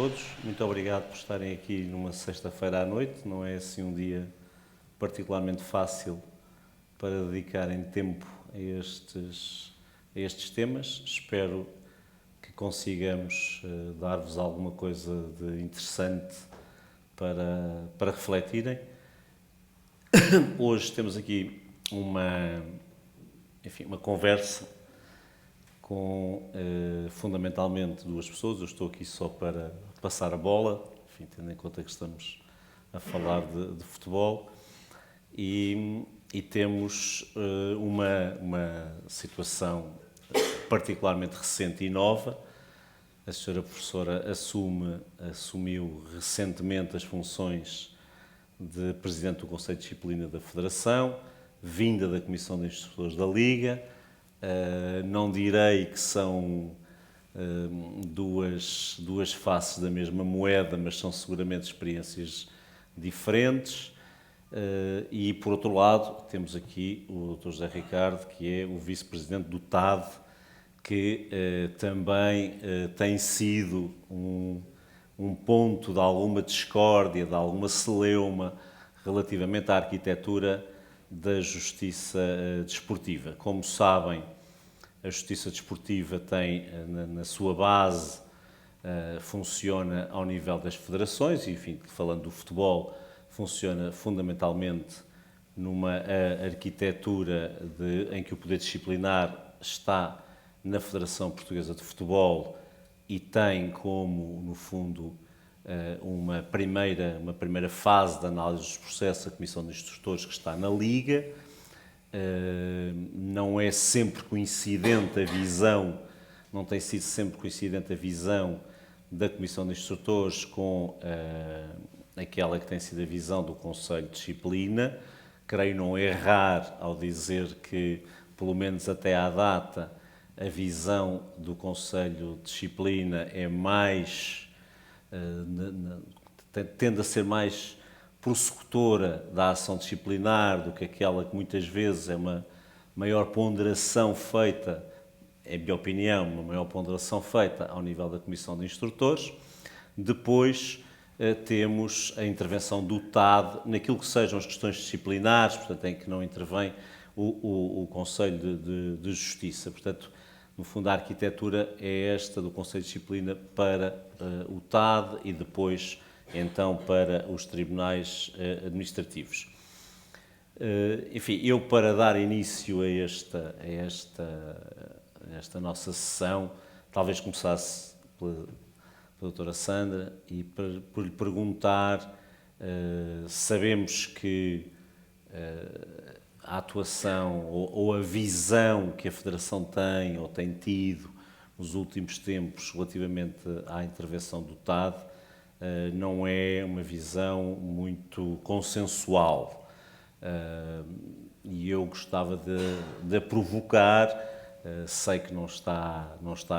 todos. Muito obrigado por estarem aqui numa sexta-feira à noite. Não é assim um dia particularmente fácil para dedicarem tempo a estes temas. Espero que consigamos dar-vos alguma coisa de interessante para refletirem. Hoje temos aqui uma conversa com fundamentalmente duas pessoas. Eu estou aqui só para passar a bola, tendo em conta que estamos a falar de futebol, e temos uma situação particularmente recente e nova. A senhora professora assumiu recentemente as funções de Presidente do Conselho de Disciplina da Federação, vinda da Comissão de Instrutores da Liga. Não direi que são duas faces da mesma moeda, mas são seguramente experiências diferentes. E, por outro lado, temos aqui o Dr. José Ricardo, que é o Vice-Presidente do TAD, que também tem sido um ponto de alguma discórdia, de alguma celeuma relativamente à arquitetura da justiça desportiva. Como sabem, a justiça desportiva tem na sua base, funciona ao nível das federações, e falando do futebol, funciona fundamentalmente numa arquitetura em que o poder disciplinar está na Federação Portuguesa de Futebol e tem como, no fundo, uma primeira fase de análise dos processos a Comissão de Instrutores, que está na Liga. Não é sempre coincidente a visão, não tem sido sempre coincidente a visão da Comissão de Instrutores com aquela que tem sido a visão do Conselho de Disciplina. Creio não errar ao dizer que, pelo menos até à data, a visão do Conselho de Disciplina é mais, tende a ser mais prossecutora da ação disciplinar do que aquela que muitas vezes é uma maior ponderação feita, é a minha opinião, uma maior ponderação feita ao nível da Comissão de Instrutores. Depois temos a intervenção do TAD naquilo que sejam as questões disciplinares, portanto, em que não intervém o Conselho de Justiça. Portanto, no fundo, a arquitetura é esta do Conselho de Disciplina para o TAD e depois, então, para os tribunais administrativos. Eu, para dar início a esta nossa sessão, talvez começasse pela doutora Sandra e por lhe perguntar, sabemos que a atuação ou a visão que a Federação tem ou tem tido nos últimos tempos relativamente à intervenção do TAD não é uma visão muito consensual. E eu gostava de a provocar, sei que não está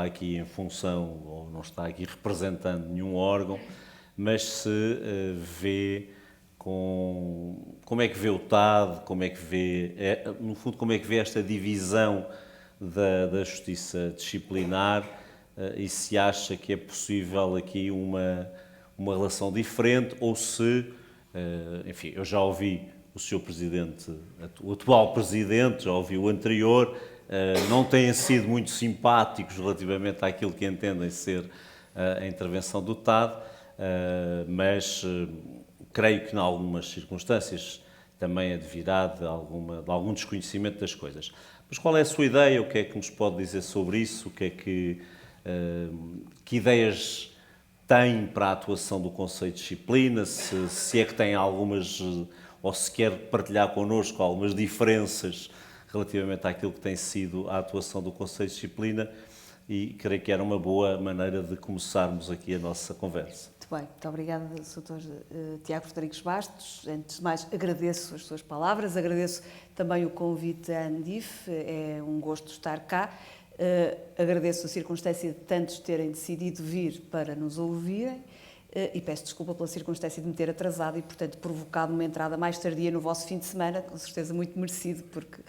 aqui em função ou não está aqui representando nenhum órgão, mas se vê como é que vê o TAD, como é que vê, no fundo, como é que vê esta divisão da justiça disciplinar e se acha que é possível aqui uma relação diferente ou se, eu já ouvi o Sr. Presidente, o atual Presidente, já ouvi o anterior, não têm sido muito simpáticos relativamente àquilo que entendem ser a intervenção do TAD, mas creio que, em algumas circunstâncias, também advirá de algum desconhecimento das coisas. Mas qual é a sua ideia? O que é que nos pode dizer sobre isso? Que ideias tem para a atuação do Conselho de Disciplina? Se é que tem algumas, ou se quer partilhar connosco algumas diferenças relativamente àquilo que tem sido a atuação do Conselho de Disciplina, e creio que era uma boa maneira de começarmos aqui a nossa conversa. Muito bem, muito obrigada, Sr. Tiago Rodrigues Bastos. Antes de mais, agradeço as suas palavras, agradeço também o convite à ANDIF, é um gosto estar cá. Agradeço a circunstância de tantos terem decidido vir para nos ouvirem e peço desculpa pela circunstância de me ter atrasado e, portanto, provocado uma entrada mais tardia no vosso fim de semana, com certeza muito merecido, porque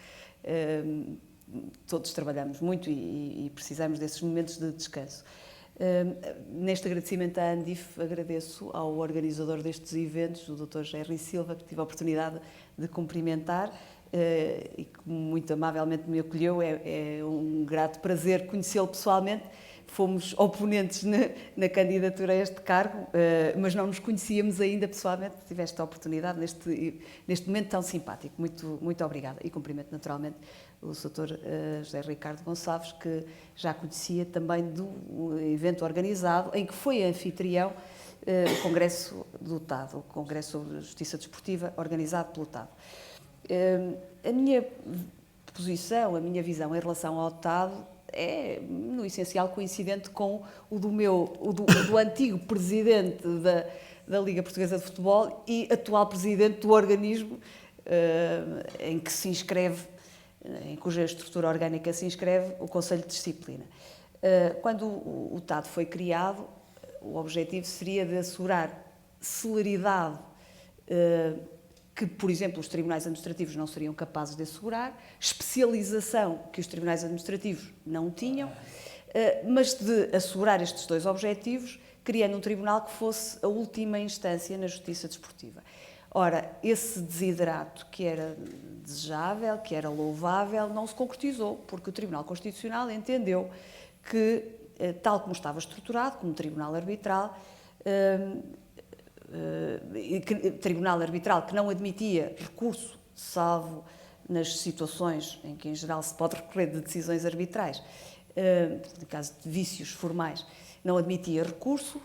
todos trabalhamos muito e precisamos desses momentos de descanso. Neste agradecimento à Andif, agradeço ao organizador destes eventos, o Dr. Jerry Silva, que tive a oportunidade de cumprimentar e que muito amavelmente me acolheu. É um grato prazer conhecê-lo pessoalmente. Fomos oponentes na candidatura a este cargo, mas não nos conhecíamos ainda pessoalmente. Tive esta oportunidade neste momento tão simpático. Muito obrigada. E cumprimento naturalmente o Sr. José Ricardo Gonçalves, que já conhecia também do evento organizado, em que foi anfitrião o Congresso do TAD, o Congresso sobre Justiça Desportiva, organizado pelo TAD. A minha posição, a minha visão em relação ao TAD é, no essencial, coincidente com o do antigo presidente da Liga Portuguesa de Futebol e atual presidente do organismo em que se inscreve, em cuja estrutura orgânica se inscreve o Conselho de Disciplina. Quando o TAD foi criado, o objetivo seria de assegurar celeridade que, por exemplo, os tribunais administrativos não seriam capazes de assegurar, especialização que os tribunais administrativos não tinham, mas de assegurar estes dois objetivos, criando um tribunal que fosse a última instância na justiça desportiva. Ora, esse desiderato que era desejável, que era louvável, não se concretizou, porque o Tribunal Constitucional entendeu que, tal como estava estruturado, como tribunal arbitral que não admitia recurso, salvo nas situações em que, em geral, se pode recorrer de decisões arbitrais, no caso de vícios formais, não admitia recurso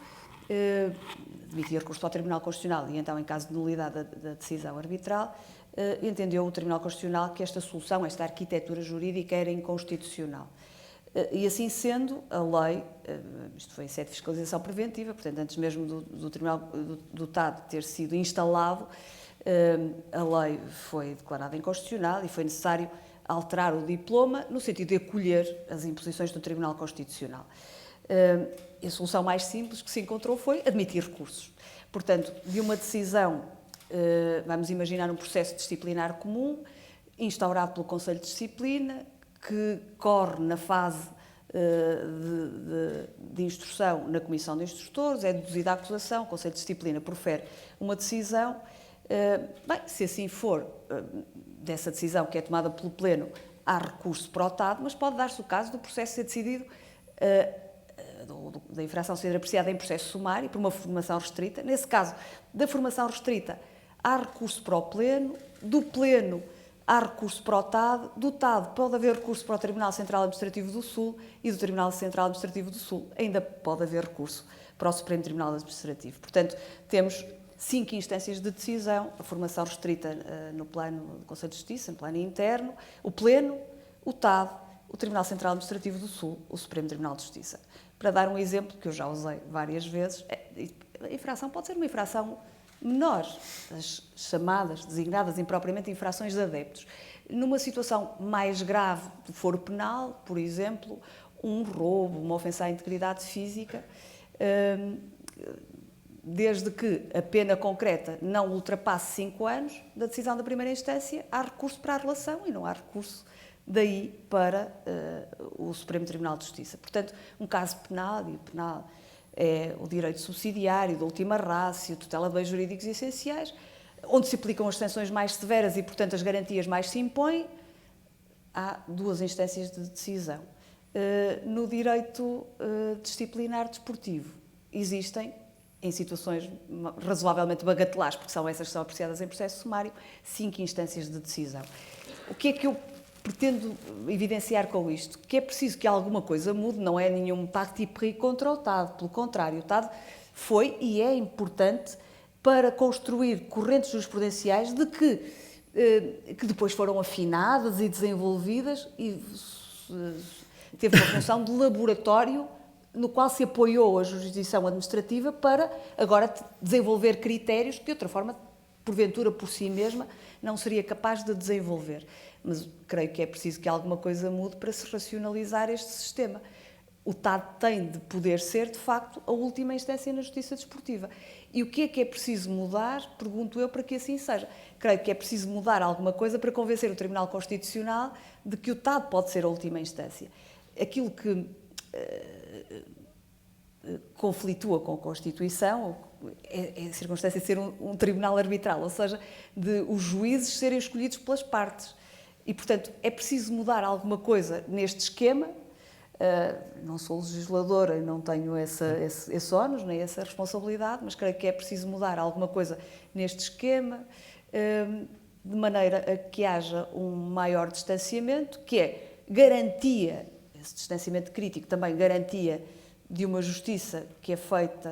para o Tribunal Constitucional e, então, em caso de nulidade da decisão arbitral, entendeu o Tribunal Constitucional que esta solução, esta arquitetura jurídica, era inconstitucional. E assim sendo, a lei, isto foi em sede de fiscalização preventiva, portanto, antes mesmo do Tribunal do TAD ter sido instalado, a lei foi declarada inconstitucional e foi necessário alterar o diploma no sentido de acolher as imposições do Tribunal Constitucional. A solução mais simples que se encontrou foi admitir recursos. Portanto, de uma decisão, vamos imaginar um processo disciplinar comum, instaurado pelo Conselho de Disciplina, que corre na fase de instrução na Comissão de Instrutores, é deduzida a acusação, o Conselho de Disciplina profere uma decisão. Bem, se assim for, dessa decisão que é tomada pelo Pleno, há recurso para o TAD, mas pode dar-se o caso do processo ser decidido, da infração ser apreciada em processo sumário, por uma formação restrita. Nesse caso, da formação restrita, há recurso para o Pleno, do Pleno há recurso para o TAD, do TAD pode haver recurso para o Tribunal Central Administrativo do Sul e do Tribunal Central Administrativo do Sul ainda pode haver recurso para o Supremo Tribunal Administrativo. Portanto, temos 5 instâncias de decisão, a formação restrita no plano do Conselho de Justiça, no plano interno, o Pleno, o TAD, o Tribunal Central Administrativo do Sul, o Supremo Tribunal de Justiça. Para dar um exemplo, que eu já usei várias vezes, a infração pode ser uma infração menor, as chamadas, designadas impropriamente infrações de adeptos. Numa situação mais grave de foro penal, por exemplo, um roubo, uma ofensa à integridade física, desde que a pena concreta não ultrapasse 5 anos da decisão da primeira instância, há recurso para a relação e não há recurso daí para o Supremo Tribunal de Justiça. Portanto, um caso penal, e o penal é o direito subsidiário, da última ratio, tutela de bens jurídicos essenciais, onde se aplicam as sanções mais severas e, portanto, as garantias mais se impõem, há 2 instâncias de decisão. No direito disciplinar desportivo, existem, em situações razoavelmente bagatelares, porque são essas que são apreciadas em processo sumário, 5 instâncias de decisão. O que é que eu pretendo evidenciar com isto? Que é preciso que alguma coisa mude, não é nenhum pacte pris contra o TAD, pelo contrário, o TAD foi e é importante para construir correntes jurisprudenciais que depois foram afinadas e desenvolvidas e teve uma função de laboratório no qual se apoiou a jurisdição administrativa para agora desenvolver critérios que, de outra forma, porventura por si mesma, não seria capaz de desenvolver. Mas creio que é preciso que alguma coisa mude para se racionalizar este sistema. O TAD tem de poder ser, de facto, a última instância na justiça desportiva. E o que é preciso mudar, pergunto eu, para que assim seja? Creio que é preciso mudar alguma coisa para convencer o Tribunal Constitucional de que o TAD pode ser a última instância. Aquilo que conflitua com a Constituição, é a circunstância de ser um tribunal arbitral, ou seja, de os juízes serem escolhidos pelas partes. E, portanto, é preciso mudar alguma coisa neste esquema. Não sou legisladora e não tenho esse ónus, nem essa responsabilidade, mas creio que é preciso mudar alguma coisa neste esquema, de maneira a que haja um maior distanciamento, que é garantia, esse distanciamento crítico também garantia de uma justiça que é feita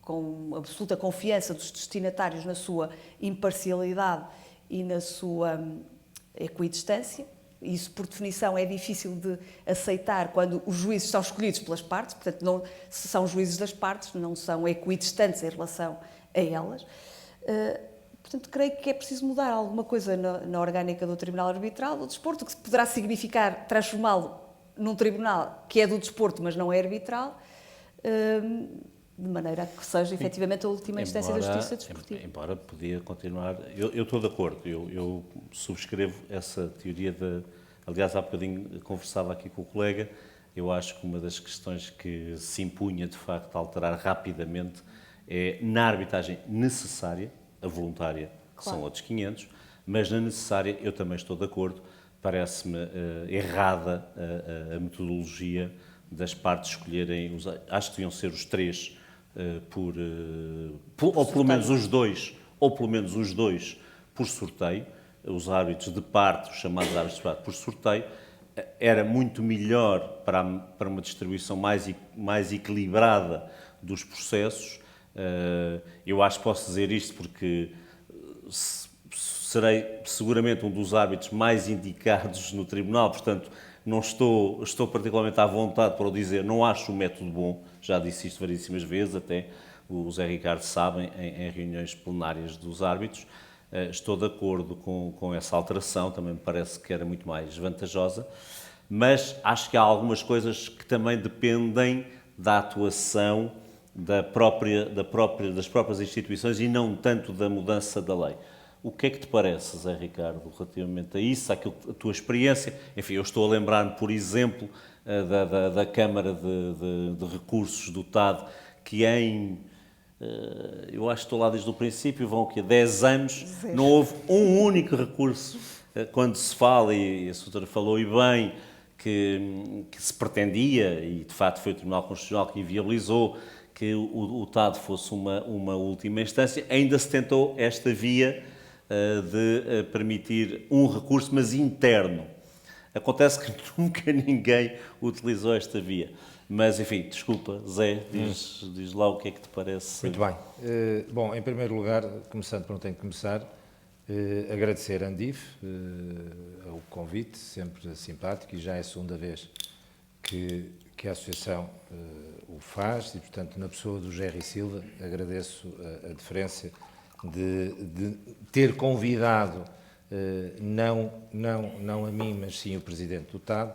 com absoluta confiança dos destinatários na sua imparcialidade e na sua equidistância. Isso, por definição, é difícil de aceitar quando os juízes são escolhidos pelas partes, portanto, não, se são juízes das partes, não são equidistantes em relação a elas. Portanto, creio que é preciso mudar alguma coisa na orgânica do Tribunal Arbitral do Desporto, que poderá significar transformá-lo num tribunal que é do desporto, mas não é arbitral, de maneira a que seja efetivamente a última instância da justiça desportiva. Embora podia continuar, eu estou de acordo, eu subscrevo essa teoria aliás, há bocadinho conversava aqui com o colega, eu acho que uma das questões que se impunha de facto a alterar rapidamente é na arbitragem necessária, a voluntária Claro. são outros 500, mas na necessária eu também estou de acordo, parece-me errada a metodologia das partes escolherem, acho que deviam ser os 3 ou pelo menos os 2, por sorteio, os árbitros de parte, os chamados árbitros de parte por sorteio, era muito melhor para uma distribuição mais equilibrada dos processos. Eu acho que posso dizer isto porque serei seguramente um dos árbitros mais indicados no tribunal, portanto, não estou particularmente à vontade para o dizer, não acho o método bom, já disse isto variedíssimas vezes, até o Zé Ricardo sabe, em reuniões plenárias dos árbitros. Estou de acordo com essa alteração, também me parece que era muito mais vantajosa, mas acho que há algumas coisas que também dependem da atuação das próprias instituições e não tanto da mudança da lei. O que é que te parece, Zé Ricardo, relativamente a isso, àquilo, a tua experiência? Enfim, eu estou a lembrar-me, por exemplo, da Câmara de Recursos do TAD, que eu acho que estou lá desde o princípio, vão aqui 10 anos, não houve um único recurso, quando se fala, e a doutora falou e bem, que se pretendia, e de facto foi o Tribunal Constitucional que inviabilizou, que o TAD fosse uma última instância, ainda se tentou esta via de permitir um recurso, mas interno. Acontece que nunca ninguém utilizou esta via. Mas, enfim, desculpa, Zé, diz lá o que é que te parece. Muito bem. Bom, em primeiro lugar, começando por onde tenho que começar, agradecer a Andif o convite, sempre simpático, e já é a segunda vez que a Associação o faz, e, portanto, na pessoa do Gerry Silva, agradeço a deferência de ter convidado, não a mim, mas sim o Presidente do TAD,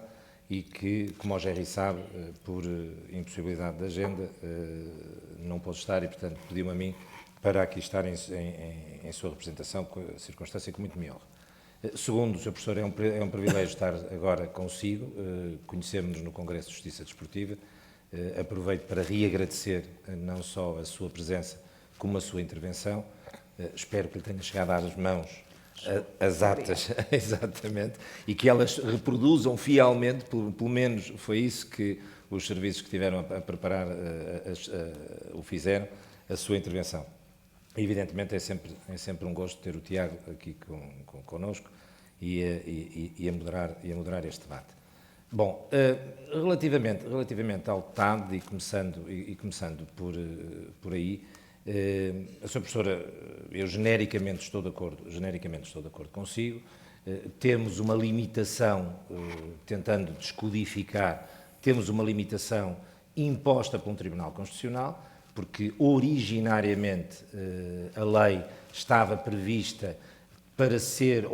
e que, como o Gerry sabe, por impossibilidade de agenda, não pôde estar e, portanto, pediu-me a mim para aqui estar em sua representação, circunstância que muito me honra. Segundo, Sr. Professor, é um privilégio estar agora consigo, conhecemos-nos no Congresso de Justiça Desportiva, aproveito para reagradecer não só a sua presença, como a sua intervenção, espero que lhe tenha chegado às mãos as atas, exatamente, e que elas reproduzam fielmente, pelo menos foi isso que os serviços que tiveram a preparar o fizeram, a sua intervenção. Evidentemente é sempre um gosto ter o Tiago aqui connosco e a moderar este debate. Bom, relativamente ao TAD, e começando por aí, a Sra. Professora, eu genericamente estou de acordo consigo. Temos uma limitação, tentando descodificar, temos uma limitação imposta por um Tribunal Constitucional, porque originariamente a lei estava prevista para ser,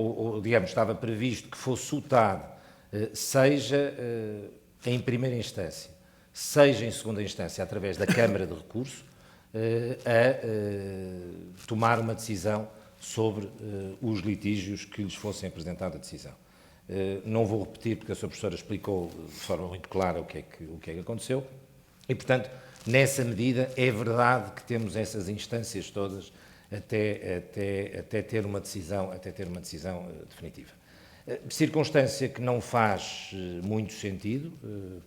digamos, estava previsto que fosse o TAD, seja em primeira instância, seja em segunda instância, através da Câmara de Recurso, a tomar uma decisão sobre os litígios que lhes fossem apresentada a decisão. Não vou repetir, porque a sua professora explicou de forma muito clara o que é que aconteceu. E, portanto, nessa medida, é verdade que temos essas instâncias todas até ter uma decisão definitiva. Circunstância que não faz muito sentido,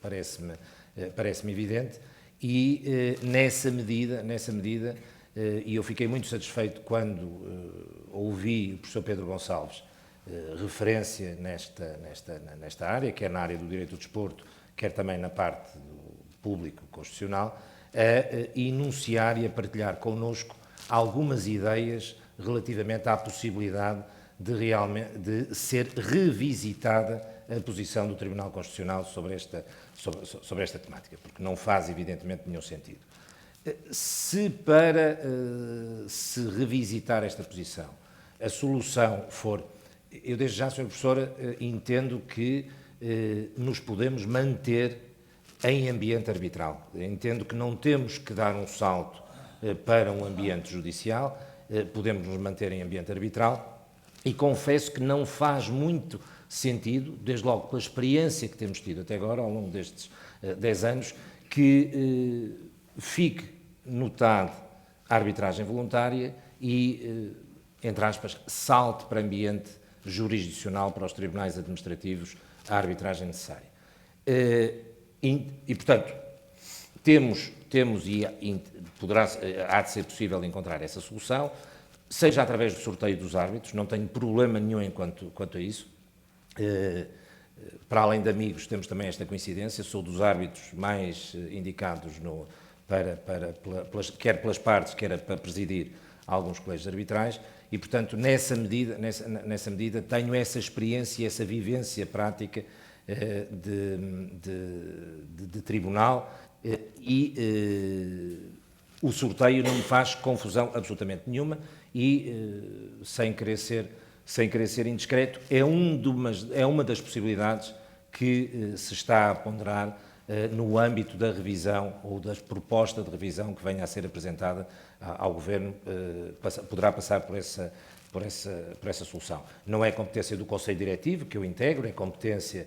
parece-me evidente, e nessa medida, e eu fiquei muito satisfeito quando ouvi o professor Pedro Gonçalves referência nesta área, quer na área do direito do desporto, quer também na parte do público constitucional, a enunciar e a partilhar connosco algumas ideias relativamente à possibilidade de ser revisitada a posição do Tribunal Constitucional sobre esta temática, porque não faz evidentemente nenhum sentido. Se para se revisitar esta posição a solução for, eu desde já, Sra. Professora, entendo que nos podemos manter em ambiente arbitral. Entendo que não temos que dar um salto para um ambiente judicial, podemos nos manter em ambiente arbitral e confesso que não faz muito sentido, desde logo pela experiência que temos tido até agora, ao longo destes 10 anos, que fique notada a arbitragem voluntária e, entre aspas, salte para ambiente jurisdicional, para os tribunais administrativos, a arbitragem necessária. E portanto, temos e há de ser possível encontrar essa solução, seja através do sorteio dos árbitros, não tenho problema nenhum quanto a isso. Para além de amigos, temos também esta coincidência, sou dos árbitros mais indicados quer pelas partes, quer para presidir alguns colégios arbitrais, e, portanto, nessa medida tenho essa experiência e essa vivência prática de tribunal e o sorteio não me faz confusão absolutamente nenhuma e, sem querer ser indiscreto, é uma das possibilidades que se está a ponderar no âmbito da revisão ou da proposta de revisão que venha a ser apresentada ao Governo, poderá passar por essa solução. Não é competência do Conselho Diretivo, que eu integro, é competência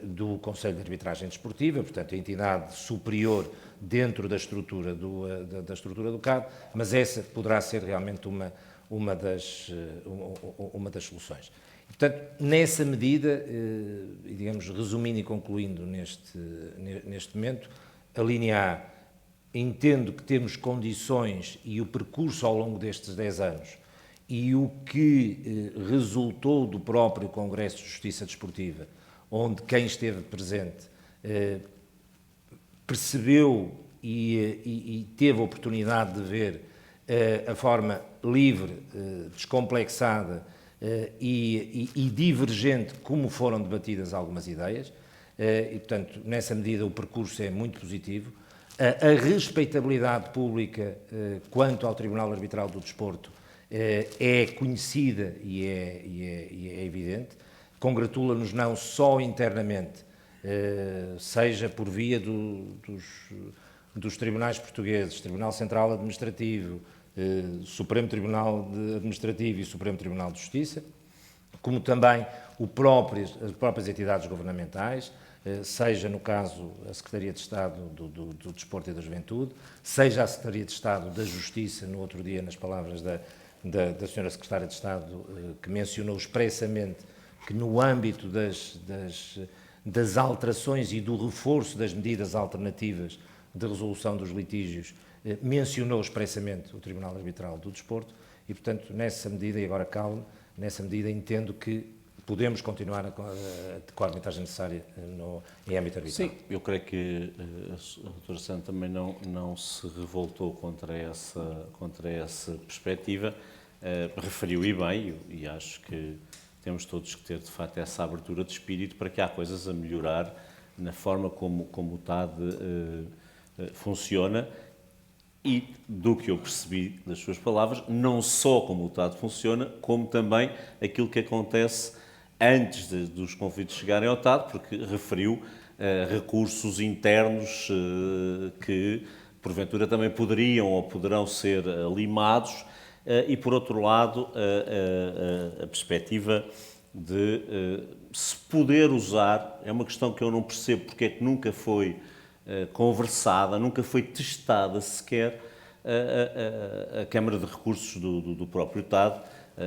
do Conselho de Arbitragem Desportiva, portanto, a entidade superior dentro da estrutura do CAD, mas essa poderá ser realmente uma das soluções. Portanto, nessa medida, e digamos, resumindo e concluindo neste momento, a linha A, entendo que temos condições e o percurso ao longo destes 10 anos e o que resultou do próprio Congresso de Justiça Desportiva, onde quem esteve presente percebeu e teve a oportunidade de ver a forma livre, descomplexada e divergente como foram debatidas algumas ideias, e, portanto, nessa medida o percurso é muito positivo. A respeitabilidade pública quanto ao Tribunal Arbitral do Desporto é conhecida e é evidente. Congratula-nos não só internamente, seja por via dos tribunais portugueses, Tribunal Central Administrativo, Supremo Tribunal Administrativo e Supremo Tribunal de Justiça, como também as próprias entidades governamentais, seja no caso a Secretaria de Estado do Desporto e da Juventude, seja a Secretaria de Estado da Justiça, no outro dia, nas palavras da Sra. Secretária de Estado, que mencionou expressamente que no âmbito das alterações e do reforço das medidas alternativas de resolução dos litígios, mencionou expressamente o Tribunal Arbitral do Desporto e, portanto, nessa medida, e agora calmo, nessa medida entendo que podemos continuar com a arbitragem necessária em âmbito arbitral. Sim, eu creio que a doutora Sandra também não se revoltou contra essa perspectiva, referiu e bem, e acho que temos todos que ter, de facto, essa abertura de espírito para que há coisas a melhorar na forma como o TAD funciona e, do que eu percebi das suas palavras, não só como o TAD funciona, como também aquilo que acontece antes dos conflitos chegarem ao TAD, porque referiu recursos internos que, porventura, também poderiam ou poderão ser limados e, por outro lado, a perspectiva de se poder usar, é uma questão que eu não percebo porque é que nunca foi conversada, nunca foi testada sequer a Câmara de Recursos do próprio TAD,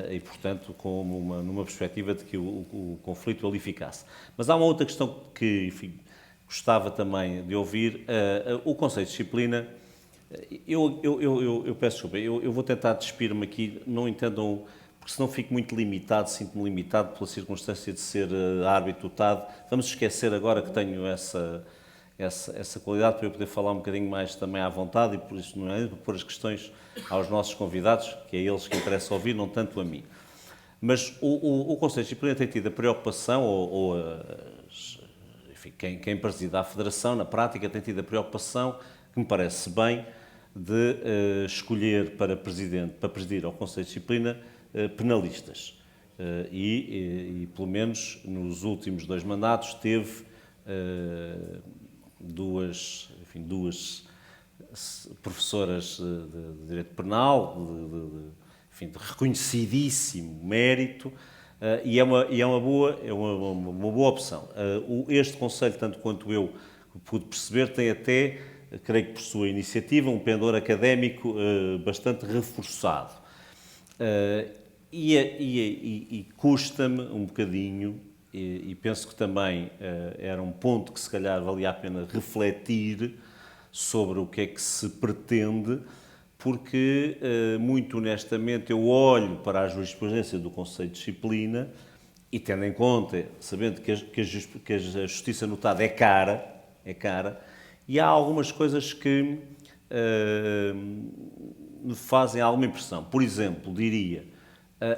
e, portanto, numa perspectiva de que o conflito ali ficasse. Mas há uma outra questão que, enfim, gostava também de ouvir. O Conselho de Disciplina, eu peço desculpa, eu vou tentar despir-me aqui, não entendam, porque senão fico muito limitado, sinto-me limitado pela circunstância de ser árbitro do TAD. Vamos esquecer agora que tenho essa qualidade para eu poder falar um bocadinho mais também à vontade, e por isso não é para pôr as questões aos nossos convidados, que é eles que interessa ouvir, não tanto a mim. Mas o Conselho de Disciplina tem tido a preocupação, enfim, quem preside a Federação, na prática, tem tido a preocupação, que me parece bem, de escolher para presidir ao Conselho de Disciplina penalistas. E, pelo menos, nos últimos 2 mandatos, teve duas professoras de Direito Penal, enfim, de reconhecidíssimo mérito, e é uma boa opção. Este Conselho, tanto quanto eu pude perceber, tem até, creio que por sua iniciativa, um pendor académico bastante reforçado. E custa-me um bocadinho, e penso que também era um ponto que se calhar valia a pena refletir sobre o que é que se pretende, porque, muito honestamente, eu olho para a jurisprudência do Conselho de Disciplina e, tendo em conta, sabendo que a justiça notada é cara, e há algumas coisas que me fazem alguma impressão. Por exemplo, diria,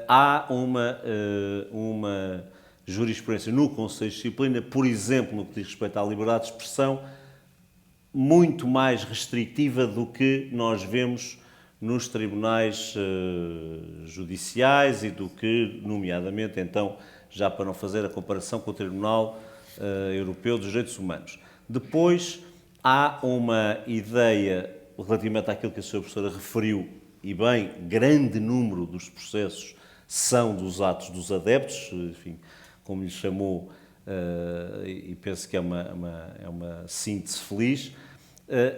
há uma jurisprudência no Conselho de Disciplina, por exemplo, no que diz respeito à liberdade de expressão, muito mais restritiva do que nós vemos nos tribunais judiciais e do que, nomeadamente, então, já para não fazer a comparação com o Tribunal Europeu dos Direitos Humanos. Depois, há uma ideia relativamente àquilo que a Sra. Professora referiu, e bem, grande número dos processos são dos atos dos adeptos, enfim, como lhe chamou, e penso que é uma síntese feliz,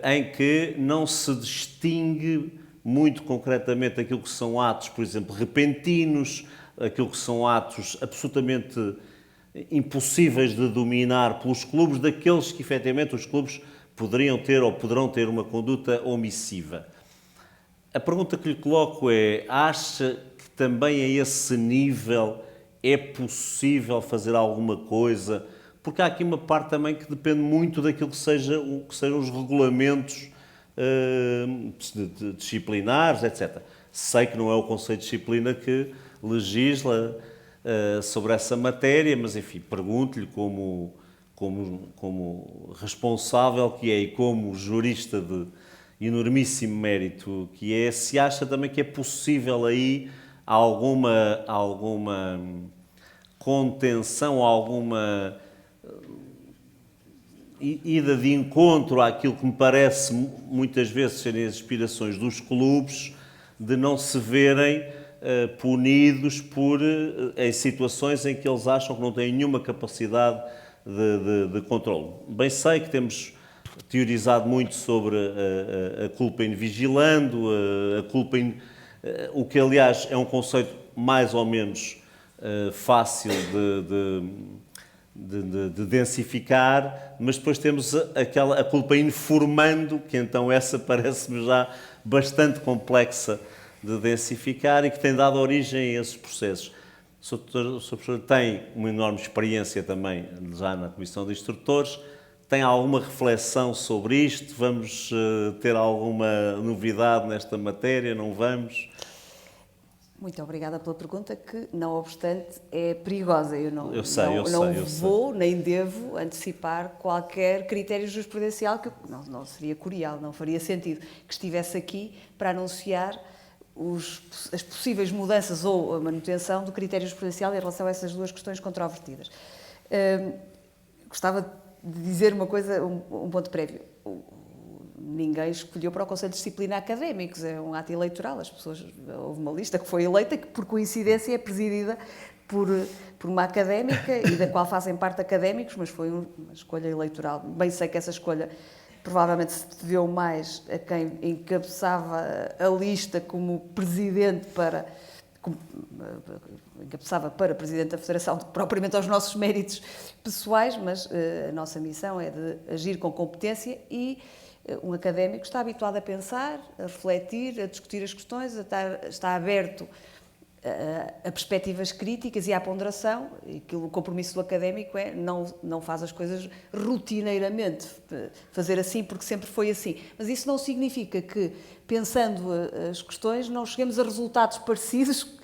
em que não se distingue muito concretamente aquilo que são atos, por exemplo, repentinos, aquilo que são atos absolutamente impossíveis de dominar pelos clubes, daqueles que efetivamente os clubes poderiam ter ou poderão ter uma conduta omissiva. A pergunta que lhe coloco é: acha que também a esse nível é possível fazer alguma coisa? Porque há aqui uma parte também que depende muito daquilo que sejam os regulamentos disciplinares, etc. Sei que não é o Conselho de Disciplina que legisla sobre essa matéria, mas, enfim, pergunto-lhe como responsável que é e como jurista de enormíssimo mérito que é, se acha também que é possível aí alguma contenção, alguma ida de encontro àquilo que me parece muitas vezes serem as aspirações dos clubes, de não se verem punidos em situações em que eles acham que não têm nenhuma capacidade de controle. Bem sei que temos teorizado muito sobre a culpa in vigilando, o que, aliás, é um conceito mais ou menos fácil de densificar, mas depois temos a culpa informando, que então essa parece-me já bastante complexa de densificar e que tem dado origem a esses processos. O Sr. Professor tem uma enorme experiência também já na Comissão de Instrutores. Tem alguma reflexão sobre isto? Vamos ter alguma novidade nesta matéria? Não vamos? Muito obrigada pela pergunta, que, não obstante, é perigosa. Eu não vou nem devo antecipar qualquer critério jurisprudencial, que não seria curial, não faria sentido que estivesse aqui para anunciar as possíveis mudanças ou a manutenção do critério jurisprudencial em relação a essas duas questões controvertidas. Gostava de dizer uma coisa, um ponto prévio. Ninguém escolheu para o Conselho de Disciplina académicos, é um ato eleitoral, houve uma lista que foi eleita, que por coincidência é presidida por uma académica e da qual fazem parte académicos, mas foi uma escolha eleitoral. Bem sei que essa escolha provavelmente se deveu mais a quem encabeçava a lista como presidente encabeçava para presidente da Federação, propriamente aos nossos méritos pessoais, mas a nossa missão é de agir com competência e um académico está habituado a pensar, a refletir, a discutir as questões, está aberto a perspectivas críticas e à ponderação. O compromisso do académico é não faz as coisas rotineiramente, fazer assim porque sempre foi assim. Mas isso não significa que, pensando as questões, não cheguemos a resultados parecidos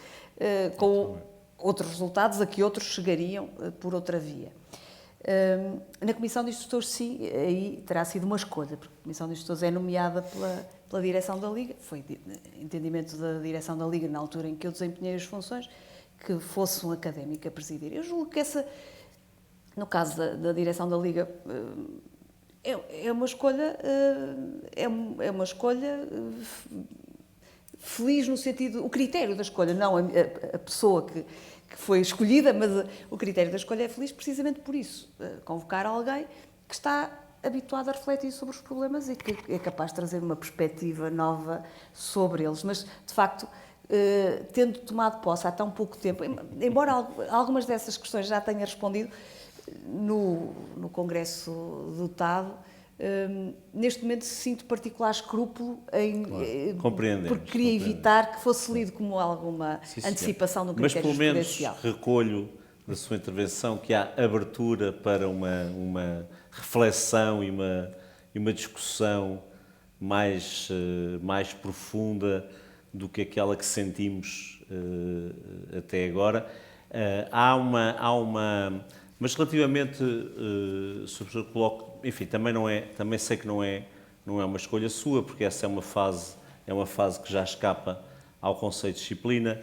com outros resultados a que outros chegariam por outra via. Na Comissão de Instrutores, sim, aí terá sido uma escolha, porque a Comissão de Instrutores é nomeada pela direção da Liga, foi entendimento da direção da Liga, na altura em que eu desempenhei as funções, que fosse um académico a presidir. Eu julgo que no caso da direção da Liga, é uma escolha, feliz no sentido, o critério da escolha, não a pessoa que foi escolhida, mas o critério da escolha é feliz precisamente por isso, convocar alguém que está habituado a refletir sobre os problemas e que é capaz de trazer uma perspectiva nova sobre eles. Mas, de facto, tendo tomado posse há tão pouco tempo, embora algumas dessas questões já tenha respondido no Congresso do TAD, neste momento sinto particular escrúpulo porque queria evitar que fosse lido como alguma antecipação do critério jurisprudencial. Mas pelo menos recolho da sua intervenção que há abertura para uma reflexão e uma discussão mais profunda do que aquela que sentimos até agora. Mas relativamente, sobre coloco, enfim, também sei que não é uma escolha sua, porque essa é uma fase que já escapa ao conceito de disciplina,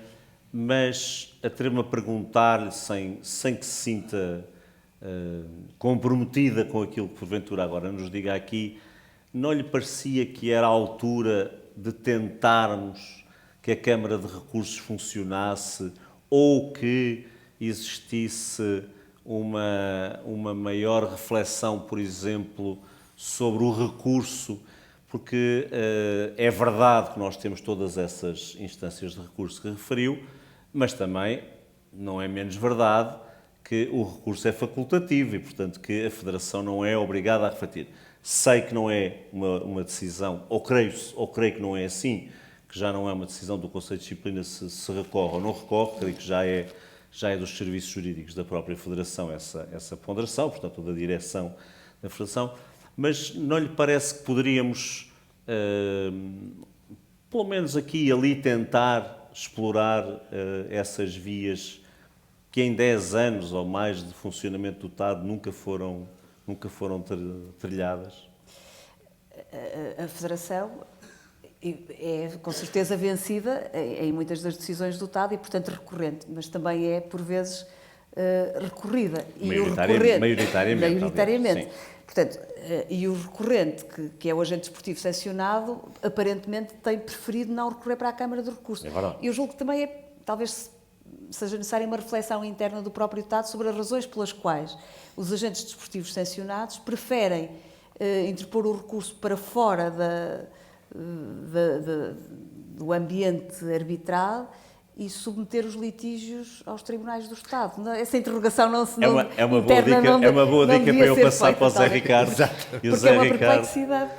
mas atrevo-me a perguntar-lhe, sem que se sinta comprometida com aquilo que porventura agora nos diga aqui, não lhe parecia que era a altura de tentarmos que a Câmara de Recursos funcionasse ou que existisse uma maior reflexão, por exemplo, sobre o recurso, porque é verdade que nós temos todas essas instâncias de recurso que referiu, mas também não é menos verdade que o recurso é facultativo e, portanto, que a Federação não é obrigada a refletir. Sei que não é uma decisão, ou creio que não é assim, que já não é uma decisão do Conselho de Disciplina se recorre ou não recorre, creio que já é dos serviços jurídicos da própria Federação essa ponderação, portanto, da direção da Federação, mas não lhe parece que poderíamos, pelo menos aqui e ali, tentar explorar essas vias que em 10 anos ou mais de funcionamento do TAD nunca foram trilhadas? A Federação é com certeza vencida em muitas das decisões do TAD e, portanto, recorrente, mas também é, por vezes, recorrida. Maioritariamente. Portanto, e o recorrente, que é o agente desportivo sancionado, aparentemente tem preferido não recorrer para a Câmara de Recursos. Eu julgo que também talvez seja necessária uma reflexão interna do próprio TAD sobre as razões pelas quais os agentes desportivos sancionados preferem interpor o recurso para fora do ambiente arbitral e submeter os litígios aos tribunais do Estado. Essa interrogação não se é uma boa dica para eu passar para o Zé Ricardo. E o Zé Ricardo, perplexidade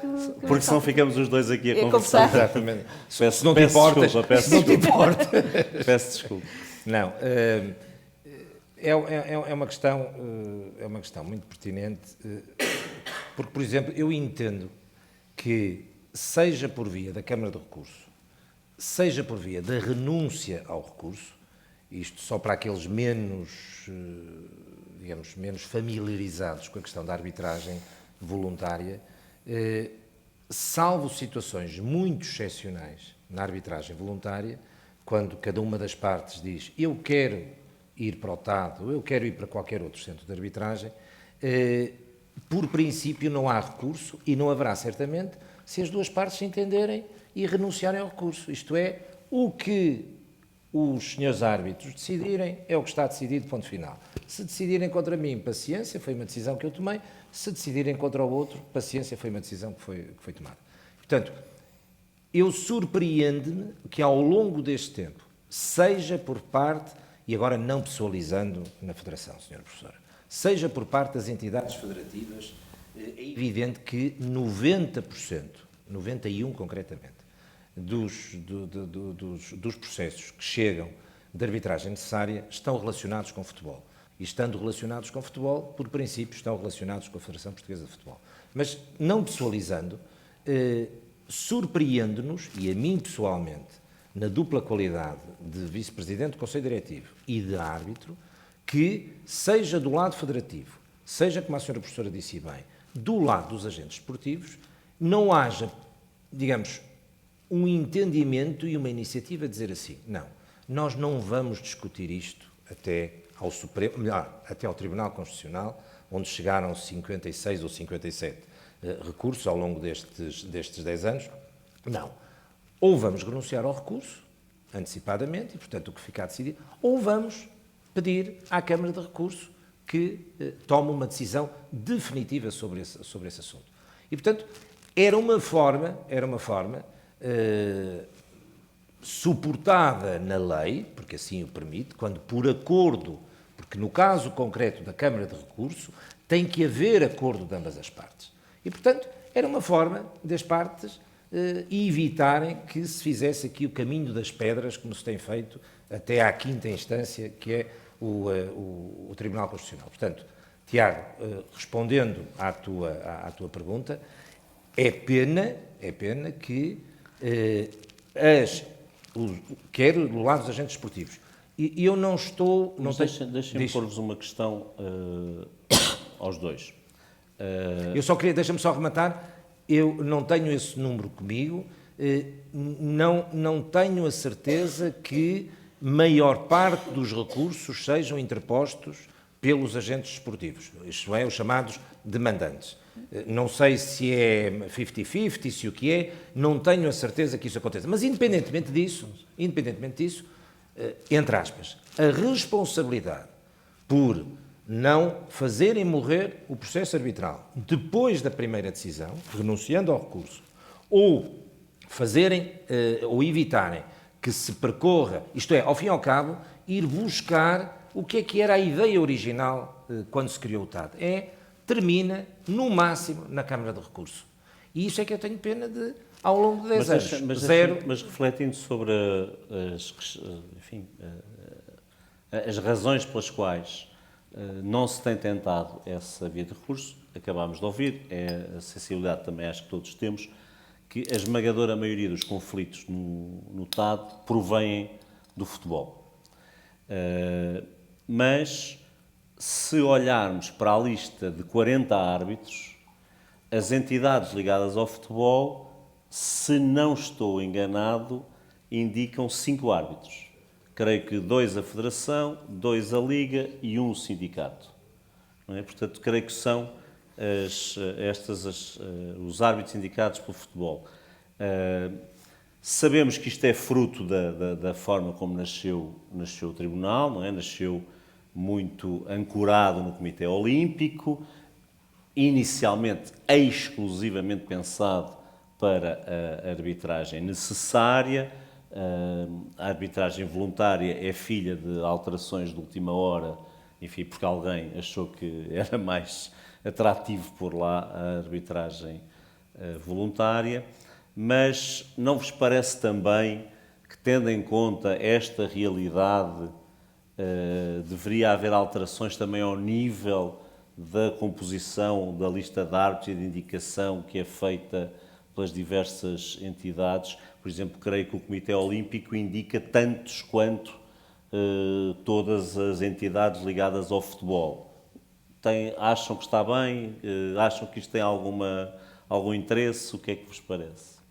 porque senão ficamos os dois aqui a conversar. Exatamente. Se não te importas, peço desculpa. Não, é uma questão muito pertinente, porque, por exemplo, eu entendo que, seja por via da Câmara de Recurso, seja por via da renúncia ao recurso, isto só para aqueles menos familiarizados com a questão da arbitragem voluntária, salvo situações muito excepcionais na arbitragem voluntária, quando cada uma das partes diz eu quero ir para o TAD ou eu quero ir para qualquer outro centro de arbitragem, por princípio não há recurso e não haverá certamente se as duas partes se entenderem e renunciarem ao recurso. Isto é, o que os senhores árbitros decidirem, é o que está decidido, ponto final. Se decidirem contra mim, paciência, foi uma decisão que eu tomei. Se decidirem contra o outro, paciência, foi uma decisão que foi tomada. Portanto, eu surpreende-me que ao longo deste tempo, seja por parte, e agora não pessoalizando na Federação, Sra. Professora, seja por parte das entidades federativas, é evidente que 90%, 91% concretamente, dos processos que chegam de arbitragem necessária estão relacionados com futebol. E estando relacionados com futebol, por princípio, estão relacionados com a Federação Portuguesa de Futebol. Mas, não pessoalizando, surpreende-nos, e a mim pessoalmente, na dupla qualidade de vice-presidente do Conselho Diretivo e de árbitro, que, seja do lado federativo, seja, como a senhora professora disse bem, do lado dos agentes esportivos, não haja, digamos, um entendimento e uma iniciativa de dizer assim, não, nós não vamos discutir isto até ao Supremo, melhor, até ao Tribunal Constitucional, onde chegaram 56 ou 57 recursos ao longo destes 10 anos. Não. Ou vamos renunciar ao recurso, antecipadamente, e, portanto, o que ficar decidido, ou vamos pedir à Câmara de Recurso que tome uma decisão definitiva sobre esse assunto. E, portanto, era uma forma suportada na lei, porque assim o permite, quando por acordo, porque no caso concreto da Câmara de Recurso, tem que haver acordo de ambas as partes. E, portanto, era uma forma das partes evitarem que se fizesse aqui o caminho das pedras, como se tem feito até à quinta instância, que é o Tribunal Constitucional. Portanto, Tiago, respondendo à tua pergunta, é pena que quer do lado dos agentes esportivos. E eu não estou... Deixem-me pôr-vos uma questão aos dois. Eu só queria, deixa-me só rematar, eu não tenho esse número comigo, não tenho a certeza que maior parte dos recursos sejam interpostos pelos agentes esportivos, isto é, os chamados demandantes. Não sei se é 50-50, se o que é, não tenho a certeza que isso aconteça. Mas, independentemente disso, entre aspas, a responsabilidade por não fazerem morrer o processo arbitral depois da primeira decisão, renunciando ao recurso, ou ou evitarem que se percorra, isto é, ao fim e ao cabo, ir buscar o que era a ideia original quando se criou o TAD. Termina, no máximo, na Câmara de Recurso. E isso é que eu tenho pena de, ao longo de 10 anos, zero... Mas refletindo sobre as razões pelas quais não se tem tentado essa via de recurso, acabámos de ouvir, é a sensibilidade também, acho que todos temos, que a esmagadora maioria dos conflitos no TAD provêm do futebol. Mas, se olharmos para a lista de 40 árbitros, as entidades ligadas ao futebol, se não estou enganado, indicam 5 árbitros. Creio que 2 a Federação, 2 a Liga e 1 o sindicato. Não é? Portanto, creio que são os árbitros indicados pelo futebol. Sabemos que isto é fruto da forma como nasceu o Tribunal, não é? Nasceu muito ancorado no Comitê Olímpico, inicialmente exclusivamente pensado para a arbitragem necessária. A arbitragem voluntária é filha de alterações de última hora, enfim, porque alguém achou que era mais atrativo pôr lá a arbitragem voluntária, mas não vos parece também que, tendo em conta esta realidade, deveria haver alterações também ao nível da composição da lista de árbitros e de indicação que é feita pelas diversas entidades? Por exemplo, creio que o Comitê Olímpico indica tantos quanto todas as entidades ligadas ao futebol. Acham que está bem? Acham que isto tem algum interesse? O que é que vos parece?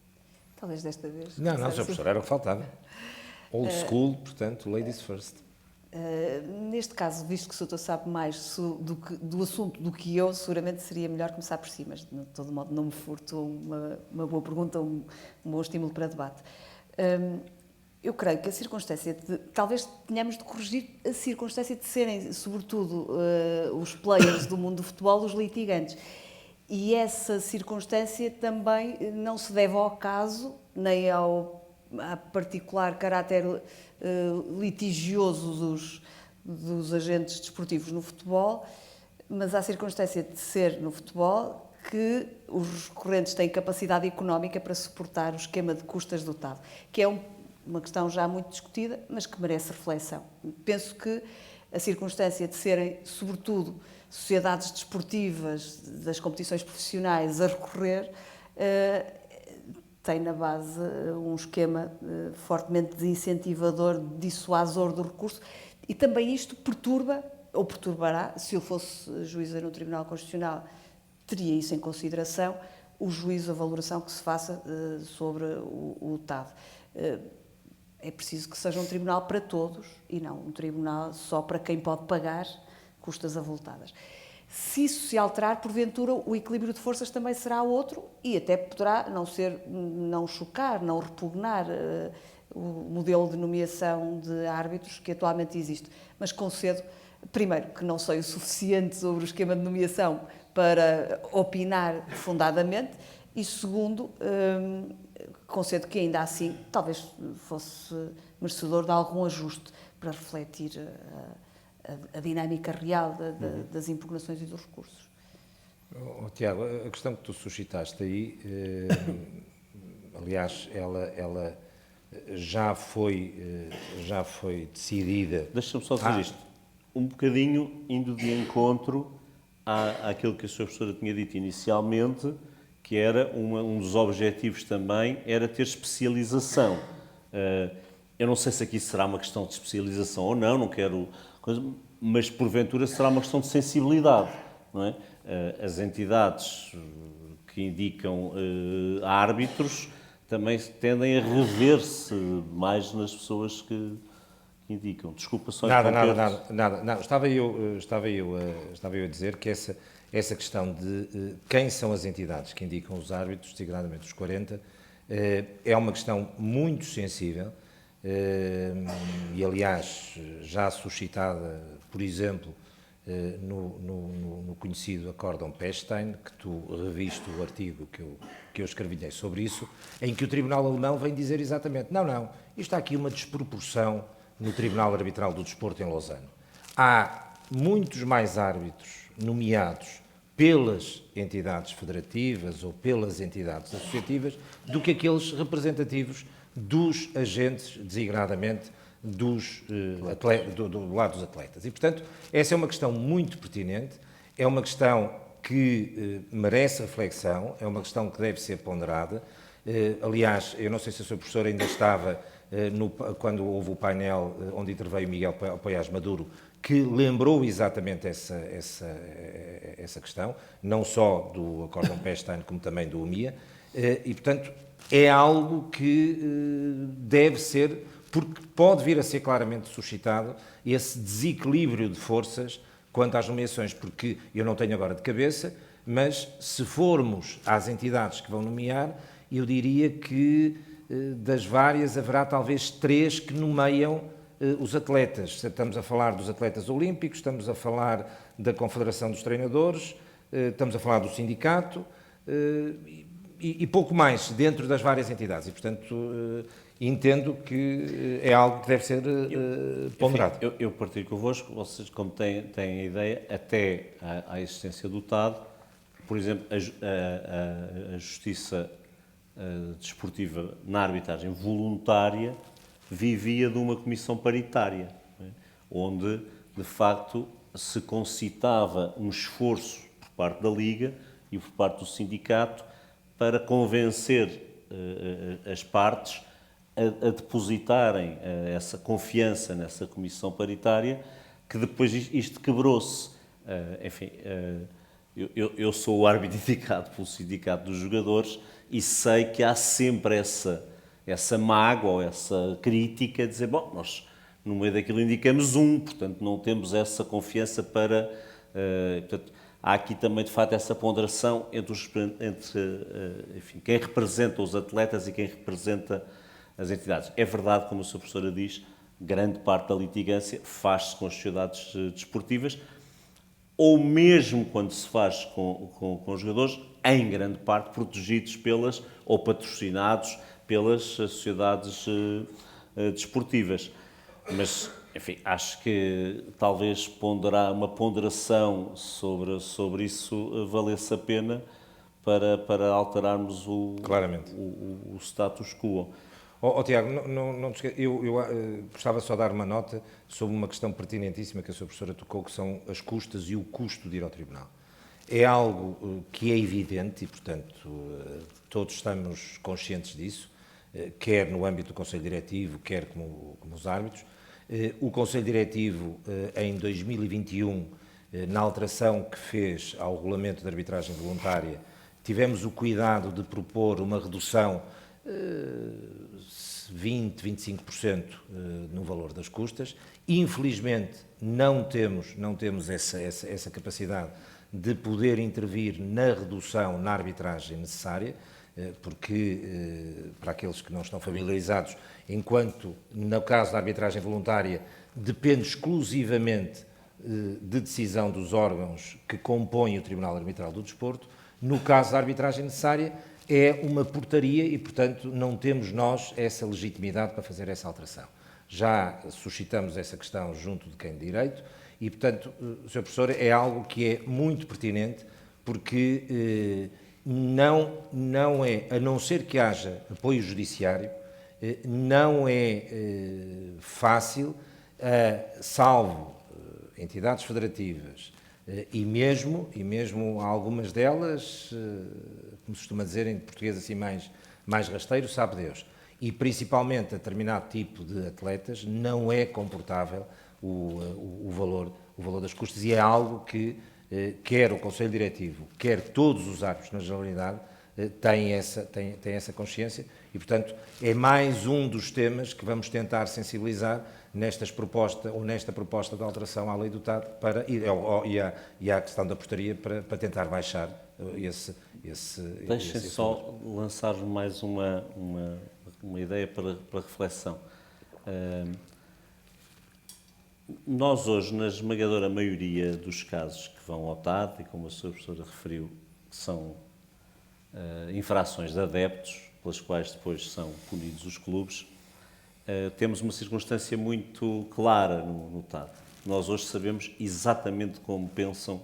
Talvez desta vez. Não, Sr. Professor, era o que faltava. Old school, portanto, ladies first. Neste caso, visto que o Soutor sabe mais do assunto do que eu, seguramente seria melhor começar por si, mas de todo modo não me furto uma boa pergunta, um bom estímulo para debate. Eu creio que a circunstância talvez tenhamos de corrigir a circunstância de serem, sobretudo, os players do mundo do futebol, os litigantes. E essa circunstância também não se deve ao caso, nem ao particular caráter litigioso dos agentes desportivos no futebol, mas à circunstância de ser no futebol que os recorrentes têm capacidade económica para suportar o esquema de custas dotado, que é uma questão já muito discutida, mas que merece reflexão. Penso que a circunstância de serem, sobretudo, sociedades desportivas das competições profissionais a recorrer, tem na base um esquema fortemente desincentivador, dissuasor do recurso, e também isto perturba, ou perturbará, se eu fosse juíza no Tribunal Constitucional, teria isso em consideração, o juízo, a valoração que se faça sobre o TAD. É preciso que seja um tribunal para todos e não um tribunal só para quem pode pagar custas avultadas. Se isso se alterar, porventura, o equilíbrio de forças também será outro e até poderá não chocar, não repugnar o modelo de nomeação de árbitros que atualmente existe. Mas concedo, primeiro, que não sei o suficiente sobre o esquema de nomeação para opinar fundadamente e, segundo, concedo que ainda assim talvez fosse merecedor de algum ajuste para refletir a dinâmica real das impugnações e dos recursos. Tiago, a questão que tu suscitaste aí, aliás, ela já foi decidida. Deixa-me só dizer isto, um bocadinho indo de encontro àquilo que a sua professora tinha dito inicialmente, que era um dos objetivos também, era ter especialização. Eu não sei se aqui será uma questão de especialização ou não quero coisa, mas porventura será uma questão de sensibilidade, não é? As entidades que indicam árbitros também tendem a rever-se mais nas pessoas que indicam. Desculpa só. Nada. Estava eu a dizer que essa questão de quem são as entidades que indicam os árbitros, designadamente os 40, é uma questão muito sensível e, aliás, já suscitada, por exemplo, no conhecido Acórdão Pechstein, que tu reviste o artigo que eu escrevinhei sobre isso, em que o Tribunal Alemão vem dizer exatamente, isto há aqui uma desproporção no Tribunal Arbitral do Desporto em Lausanne. Há muitos mais árbitros nomeados pelas entidades federativas ou pelas entidades associativas do que aqueles representativos dos agentes, designadamente, do lado dos atletas. E, portanto, essa é uma questão muito pertinente, é uma questão que merece reflexão, é uma questão que deve ser ponderada. Aliás, eu não sei se a sua professora ainda estava quando houve o painel onde interveio Miguel Poiás Maduro, que lembrou exatamente essa questão, não só do Acórdão Pechstein, como também do UMIA, e, portanto, é algo que deve ser, porque pode vir a ser claramente suscitado esse desequilíbrio de forças quanto às nomeações, porque eu não tenho agora de cabeça, mas se formos às entidades que vão nomear, eu diria que das várias haverá talvez 3 que nomeiam os atletas. Estamos a falar dos atletas olímpicos, estamos a falar da Confederação dos Treinadores, estamos a falar do sindicato e pouco mais dentro das várias entidades. E, portanto, entendo que é algo que deve ser ponderado. Enfim, eu partilho convosco, vocês, como têm a ideia, até à existência do TAD, por exemplo, a Justiça Desportiva na arbitragem voluntária vivia de uma comissão paritária, onde, de facto, se concitava um esforço por parte da Liga e por parte do sindicato para convencer as partes a depositarem essa confiança nessa comissão paritária, que depois isto quebrou-se. Enfim, eu sou o árbitro indicado pelo sindicato dos jogadores e sei que há sempre essa mágoa ou essa crítica de dizer, bom, nós no meio daquilo indicamos portanto não temos essa confiança para... portanto, há aqui também, de facto, essa ponderação entre enfim, quem representa os atletas e quem representa as entidades. É verdade, como a sua professora diz, grande parte da litigância faz-se com as sociedades desportivas, ou mesmo quando se faz com os jogadores, em grande parte protegidos pelas, ou patrocinados pelas sociedades desportivas. Mas, enfim, acho que talvez uma ponderação sobre isso valesse a pena para alterarmos Claramente. o status quo. Tiago, não te esqueças, eu gostava só de dar uma nota sobre uma questão pertinentíssima que a sua professora tocou, que são as custas e o custo de ir ao tribunal. É algo que é evidente e, portanto, todos estamos conscientes disso, quer no âmbito do Conselho Diretivo, quer como os árbitros. O Conselho Diretivo, em 2021, na alteração que fez ao Regulamento de Arbitragem Voluntária, tivemos o cuidado de propor uma redução 20, 25% no valor das custas. Infelizmente, não temos essa capacidade de poder intervir na redução na arbitragem necessária, porque, para aqueles que não estão familiarizados, enquanto no caso da arbitragem voluntária depende exclusivamente de decisão dos órgãos que compõem o Tribunal Arbitral do Desporto, no caso da arbitragem necessária é uma portaria e, portanto, não temos nós essa legitimidade para fazer essa alteração. Já suscitamos essa questão junto de quem de direito e, portanto, Sr. Professor, é algo que é muito pertinente porque não é, a não ser que haja apoio judiciário, não é fácil, salvo entidades federativas e mesmo algumas delas, como se costuma dizer em português assim mais rasteiro, sabe Deus, e principalmente a determinado tipo de atletas, não é comportável o valor das custas e é algo que quer o Conselho Diretivo, quer todos os árbitros na generalidade têm essa consciência e, portanto, é mais um dos temas que vamos tentar sensibilizar nesta proposta de alteração à lei do TAD e à questão da portaria para tentar baixar esse Deixem só lançar mais uma ideia para reflexão. Nós hoje, na esmagadora maioria dos casos que vão ao TAD, e como a sua professora referiu, são infrações de adeptos, pelas quais depois são punidos os clubes, temos uma circunstância muito clara no TAD. Nós hoje sabemos exatamente como pensam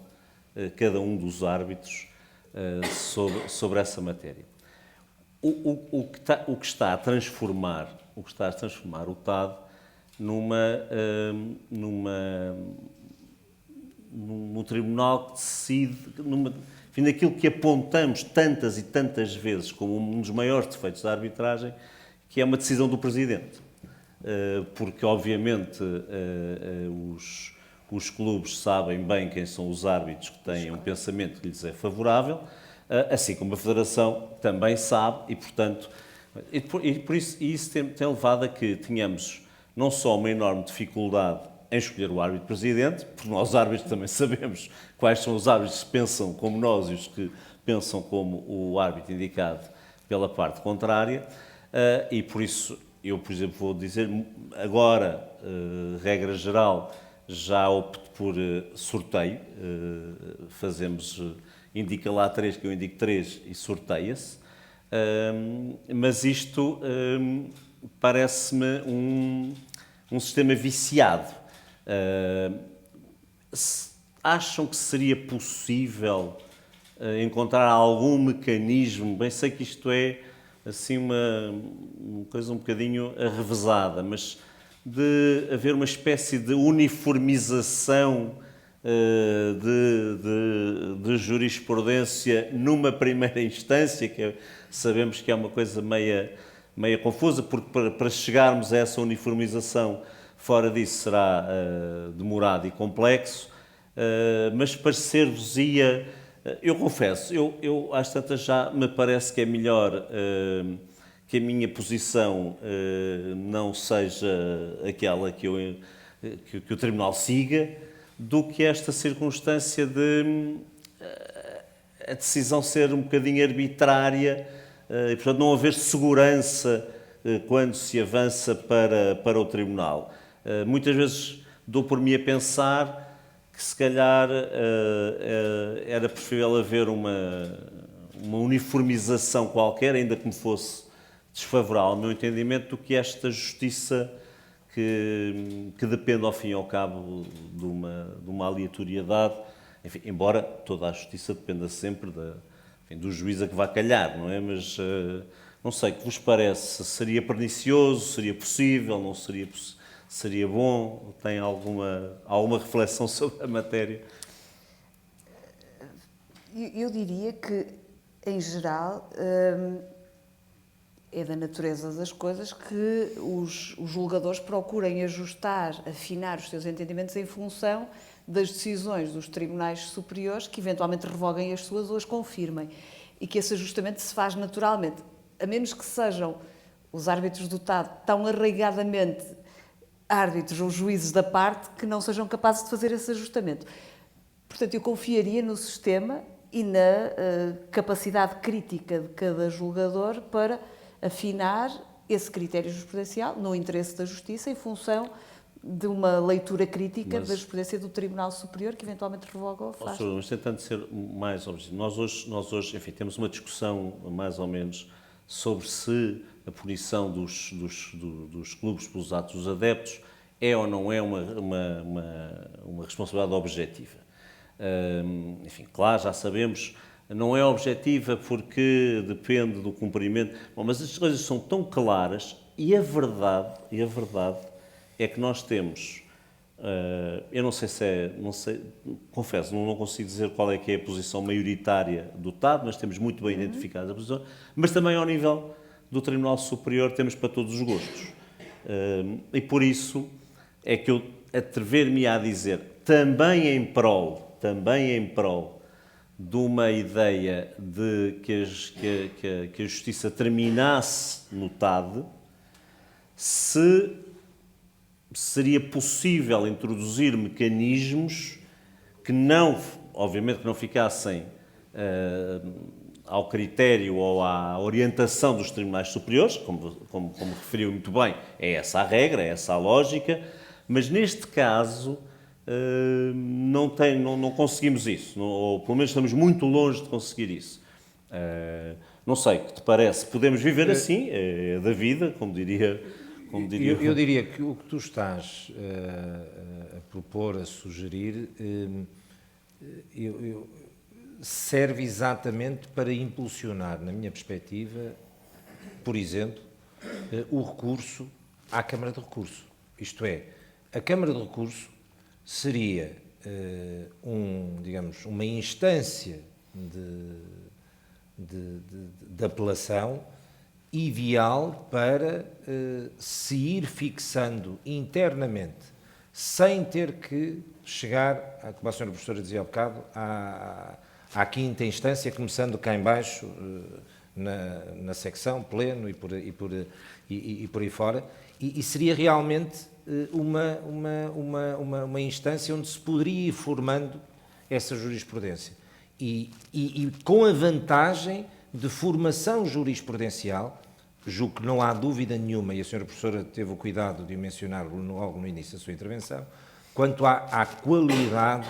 cada um dos árbitros sobre essa matéria. O que está a transformar o TAD num tribunal que decide, enfim, naquilo que apontamos tantas e tantas vezes como um dos maiores defeitos da arbitragem, que é uma decisão do Presidente. Porque, obviamente, os clubes sabem bem quem são os árbitros que têm um pensamento que lhes é favorável, assim como a Federação também sabe, e, portanto, isso tem levado a que tenhamos não só uma enorme dificuldade em escolher o árbitro-presidente, porque nós árbitros também sabemos quais são os árbitros que pensam como nós e os que pensam como o árbitro indicado pela parte contrária, e por isso eu, por exemplo, vou dizer agora, regra geral, já opto por sorteio, indica lá 3 que eu indico 3 e sorteia-se, mas isto parece-me um sistema viciado. Acham que seria possível encontrar algum mecanismo, bem sei que isto é assim uma coisa um bocadinho arrevesada, mas de haver uma espécie de uniformização de jurisprudência numa primeira instância, que sabemos que é uma coisa meia confusa, porque para chegarmos a essa uniformização fora disso será demorado e complexo, mas parecer-vos-ia, eu confesso, eu às tantas já me parece que é melhor que a minha posição não seja aquela que o Tribunal siga, do que esta circunstância de a decisão ser um bocadinho arbitrária e, portanto, não haver segurança quando se avança para o Tribunal. Muitas vezes dou por mim a pensar que se calhar era preferível haver uma uniformização qualquer, ainda que me fosse desfavorável ao meu entendimento, do que esta justiça que depende ao fim e ao cabo de uma aleatoriedade, enfim, embora toda a justiça dependa sempre do juiz a que vai calhar, não é? Mas não sei, o que vos parece? Seria pernicioso? Seria possível? Não seria possível? Seria bom? Tem alguma reflexão sobre a matéria? Eu diria que, em geral, é da natureza das coisas que os julgadores procurem ajustar, afinar os seus entendimentos em função das decisões dos tribunais superiores, que eventualmente revoguem as suas ou as confirmem. E que esse ajustamento se faz naturalmente, a menos que sejam os árbitros do TAD tão arraigadamente árbitros ou juízes da parte que não sejam capazes de fazer esse ajustamento. Portanto, eu confiaria no sistema e na capacidade crítica de cada julgador para afinar esse critério jurisprudencial no interesse da justiça em função de uma leitura crítica da jurisprudência do Tribunal Superior que eventualmente revoga ou faz. Mas tentando ser mais objetivo, nós hoje, enfim, temos uma discussão mais ou menos sobre se a punição dos clubes pelos atos dos adeptos é ou não é uma responsabilidade objetiva. Enfim, claro, já sabemos, não é objetiva porque depende do cumprimento. Bom, mas as coisas são tão claras e a verdade é que nós temos, eu não sei, confesso, não consigo dizer qual é que é a posição maioritária do TAD, mas temos muito bem identificada a posição, mas também ao nível do Tribunal Superior temos para todos os gostos. E por isso é que eu atrever-me a dizer, também em prol de uma ideia de que a justiça terminasse no TAD, se seria possível introduzir mecanismos que não, obviamente, que não ficassem ao critério ou à orientação dos tribunais superiores, como referiu muito bem, é essa a regra, é essa a lógica, mas neste caso não conseguimos isso, ou pelo menos estamos muito longe de conseguir isso. Não sei, o que te parece? Podemos viver assim, é da vida, como diria... Eu diria que o que tu estás a propor, a sugerir, serve exatamente para impulsionar, na minha perspectiva, por exemplo, o recurso à Câmara de Recurso. Isto é, a Câmara de Recurso seria digamos, uma instância de apelação ideal para se ir fixando internamente, sem ter que chegar, como a senhora professora dizia há bocado, à quinta instância, começando cá em baixo, na secção, pleno e por aí fora, e seria realmente uma instância onde se poderia ir formando essa jurisprudência. E com a vantagem de formação jurisprudencial, julgo que não há dúvida nenhuma, e a senhora professora teve o cuidado de mencionar logo no início da sua intervenção, quanto à qualidade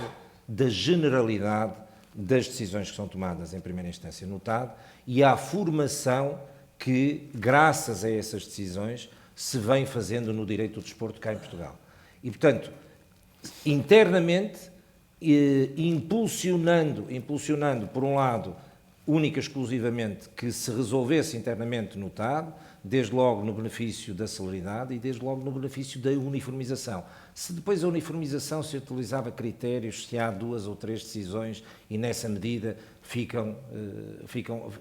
da generalidade das decisões que são tomadas em primeira instância no TAD e à formação que, graças a essas decisões, se vem fazendo no direito do desporto cá em Portugal. E, portanto, internamente, impulsionando, por um lado, única e exclusivamente que se resolvesse internamente no TAD, desde logo no benefício da celeridade e desde logo no benefício da uniformização. Se depois a uniformização se utilizava critérios, se há 2 ou 3 decisões e nessa medida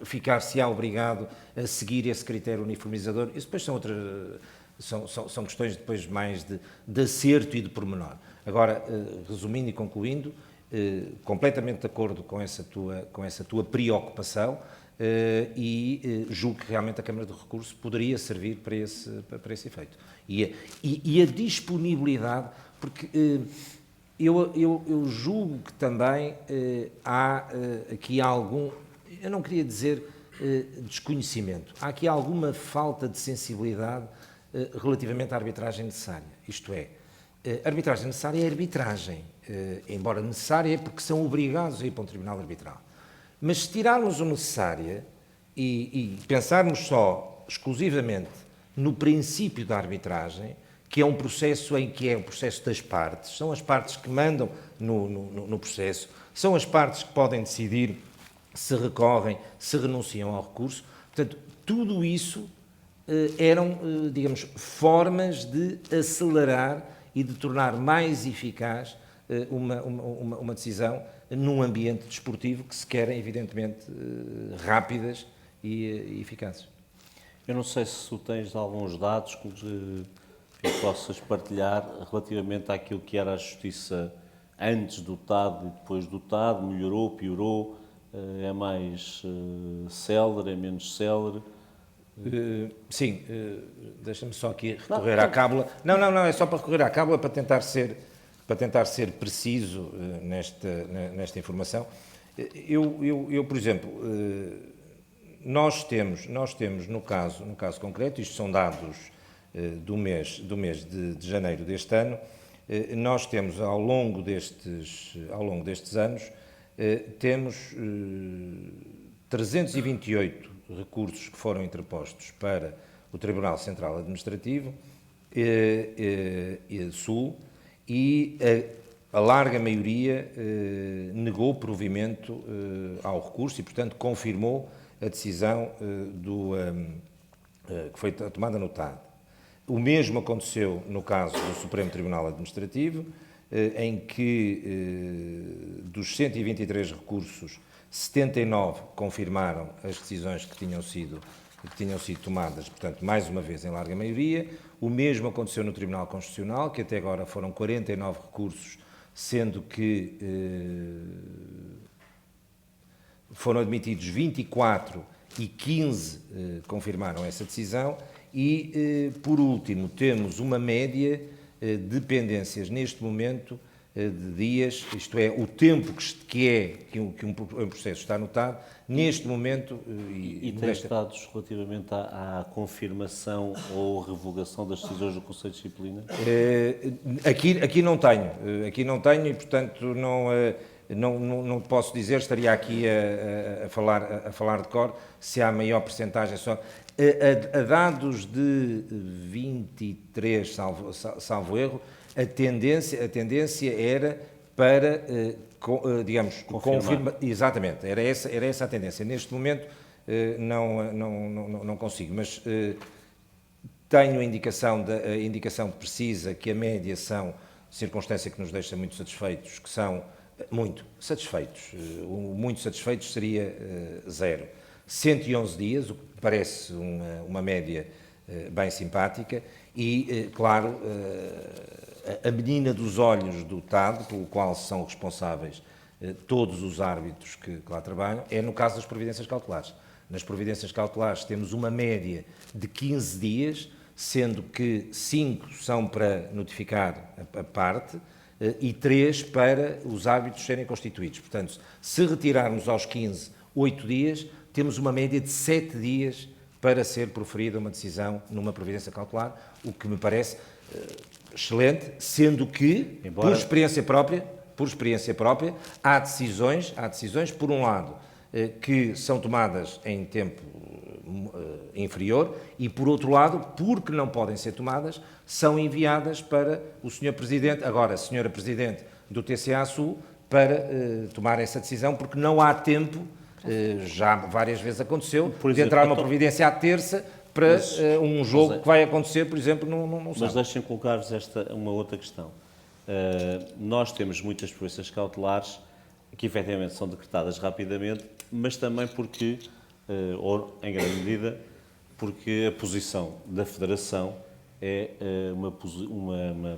ficar-se-á obrigado a seguir esse critério uniformizador, isso depois são questões depois mais de acerto e de pormenor. Agora, resumindo e concluindo, completamente de acordo com essa tua preocupação e julgo que realmente a Câmara de Recurso poderia servir para esse efeito. E a disponibilidade, porque eu julgo que também há aqui algum, eu não queria dizer desconhecimento. Há aqui alguma falta de sensibilidade relativamente à arbitragem necessária. Isto é, a arbitragem necessária é arbitragem, embora necessária é porque são obrigados a ir para um tribunal arbitral. Mas se tirarmos o necessária e pensarmos só, exclusivamente, no princípio da arbitragem, que é um processo em que é um processo das partes, são as partes que mandam no processo, são as partes que podem decidir se recorrem, se renunciam ao recurso. Portanto, tudo isso eram, digamos, formas de acelerar e de tornar mais eficaz uma decisão num ambiente desportivo que se querem, evidentemente, rápidas e eficazes. Eu não sei se tu tens alguns dados que possas partilhar relativamente àquilo que era a justiça antes do TAD e depois do TAD, melhorou, piorou, é mais célere, é menos célere? Sim, deixa-me só aqui recorrer à cábula. Não, é só para recorrer à cábula para tentar ser preciso nesta informação. Eu, por exemplo, nós temos no caso concreto, isto são dados do mês de janeiro deste ano, nós temos ao longo destes anos, temos 328 recursos que foram interpostos para o Tribunal Central Administrativo Sul e a larga maioria negou provimento ao recurso e, portanto, confirmou a decisão que foi tomada no TAD. O mesmo aconteceu no caso do Supremo Tribunal Administrativo, em que dos 123 recursos, 79 confirmaram as decisões que tinham sido tomadas, portanto, mais uma vez, em larga maioria. O mesmo aconteceu no Tribunal Constitucional, que até agora foram 49 recursos, sendo que foram admitidos 24 e 15 confirmaram essa decisão. E, por último, temos uma média de pendências neste momento de dias, isto é, o tempo que um processo está anotado, neste momento... E tens dados relativamente à confirmação ou revogação das decisões do Conselho de Disciplina? Aqui não tenho e, portanto, não posso dizer, estaria aqui a falar de cor, se há maior percentagem só... A dados de 23, salvo erro, a tendência era para, digamos, confirmar. Exatamente, era essa a tendência. Neste momento não consigo, mas tenho a indicação precisa que a média são, circunstância que nos deixa muito satisfeitos, que são muito satisfeitos. Muito satisfeitos seria 0. 111 dias, o que parece uma média bem simpática e, claro, a menina dos olhos do TAD, pelo qual são responsáveis todos os árbitros que lá trabalham, é no caso das providências cautelares. Nas providências cautelares temos uma média de 15 dias, sendo que 5 são para notificar a parte e 3 para os árbitros serem constituídos. Portanto, se retirarmos aos 15 8 dias, temos uma média de 7 dias para ser proferida uma decisão numa providência cautelar, o que me parece excelente, sendo que, por experiência própria, há decisões, por um lado, que são tomadas em tempo inferior e, por outro lado, porque não podem ser tomadas, são enviadas para o Sr. Presidente, agora Sra. Presidente do TCA Sul, para tomar essa decisão, porque não há tempo. Já várias vezes aconteceu, de entrar numa providência à terça para um jogo que vai acontecer, por exemplo, num sábado. Mas deixem-me colocar-vos uma outra questão. Nós temos muitas providências cautelares que efetivamente são decretadas rapidamente, mas também porque, ou em grande medida, porque a posição da Federação é uma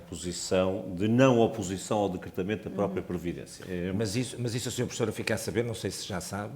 posição de não oposição ao decretamento da própria Providência. Mas isso a Sra. Professora fica a saber, não sei se já sabe,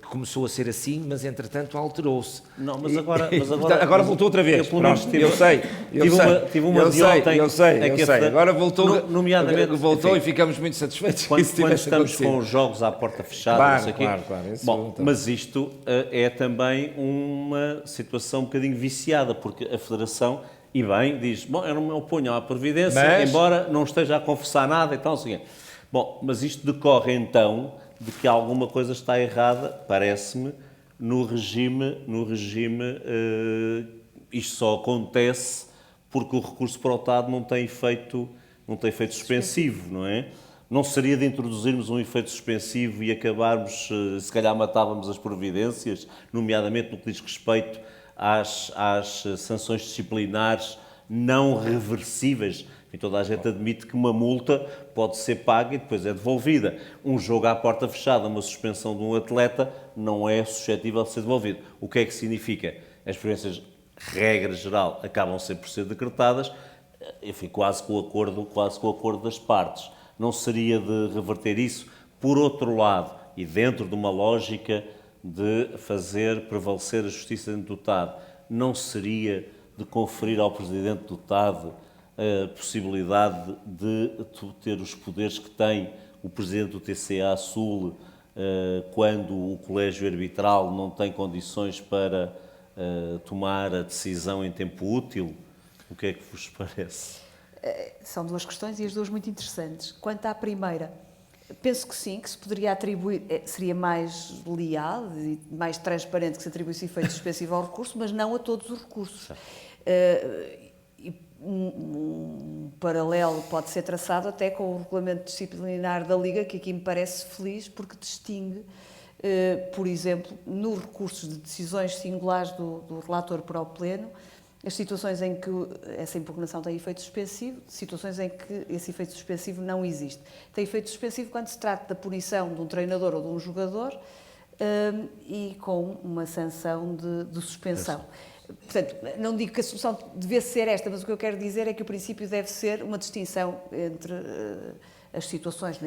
começou a ser assim, mas entretanto alterou-se. Não, mas agora voltou outra vez. Eu, pelo menos, Pronto, tive uma de ontem. Eu sei. Agora voltou, nomeadamente, voltou, enfim, e ficamos muito satisfeitos. Quando estamos com os jogos à porta fechada, claro, não sei o quê. Claro. Bom, mas isto é também uma situação um bocadinho viciada, porque a Federação, e bem, diz, bom, eu não me oponho à Previdência, embora não esteja a confessar nada e tal, assim. Bom, mas isto decorre então de que alguma coisa está errada, parece-me, no regime, isto só acontece porque o recurso para o TAD não tem efeito suspensivo, não é? Não seria de introduzirmos um efeito suspensivo e acabarmos, se calhar matávamos as providências, nomeadamente no que diz respeito às sanções disciplinares não reversíveis. E toda a gente admite que uma multa pode ser paga e depois é devolvida. Um jogo à porta fechada, uma suspensão de um atleta, não é suscetível de ser devolvido. O que é que significa? As providências, regra geral, acabam sempre por ser decretadas, enfim, quase com o acordo das partes. Não seria de reverter isso? Por outro lado, e dentro de uma lógica de fazer prevalecer a justiça dentro do TAD, não seria de conferir ao Presidente do TAD a possibilidade de ter os poderes que tem o Presidente do TCA Sul quando o colégio arbitral não tem condições para tomar a decisão em tempo útil? O que é que vos parece? São duas questões e as duas muito interessantes. Quanto à primeira, penso que sim, que se poderia atribuir, seria mais leal e mais transparente que se atribuísse efeito suspensivo ao recurso, mas não a todos os recursos. Um paralelo pode ser traçado até com o regulamento disciplinar da Liga, que aqui me parece feliz, porque distingue, por exemplo, nos recursos de decisões singulares do relator para o Pleno, as situações em que essa impugnação tem efeito suspensivo, situações em que esse efeito suspensivo não existe. Tem efeito suspensivo quando se trata da punição de um treinador ou de um jogador e com uma sanção de suspensão. Portanto, não digo que a solução devesse ser esta, mas o que eu quero dizer é que o princípio deve ser uma distinção entre as situações.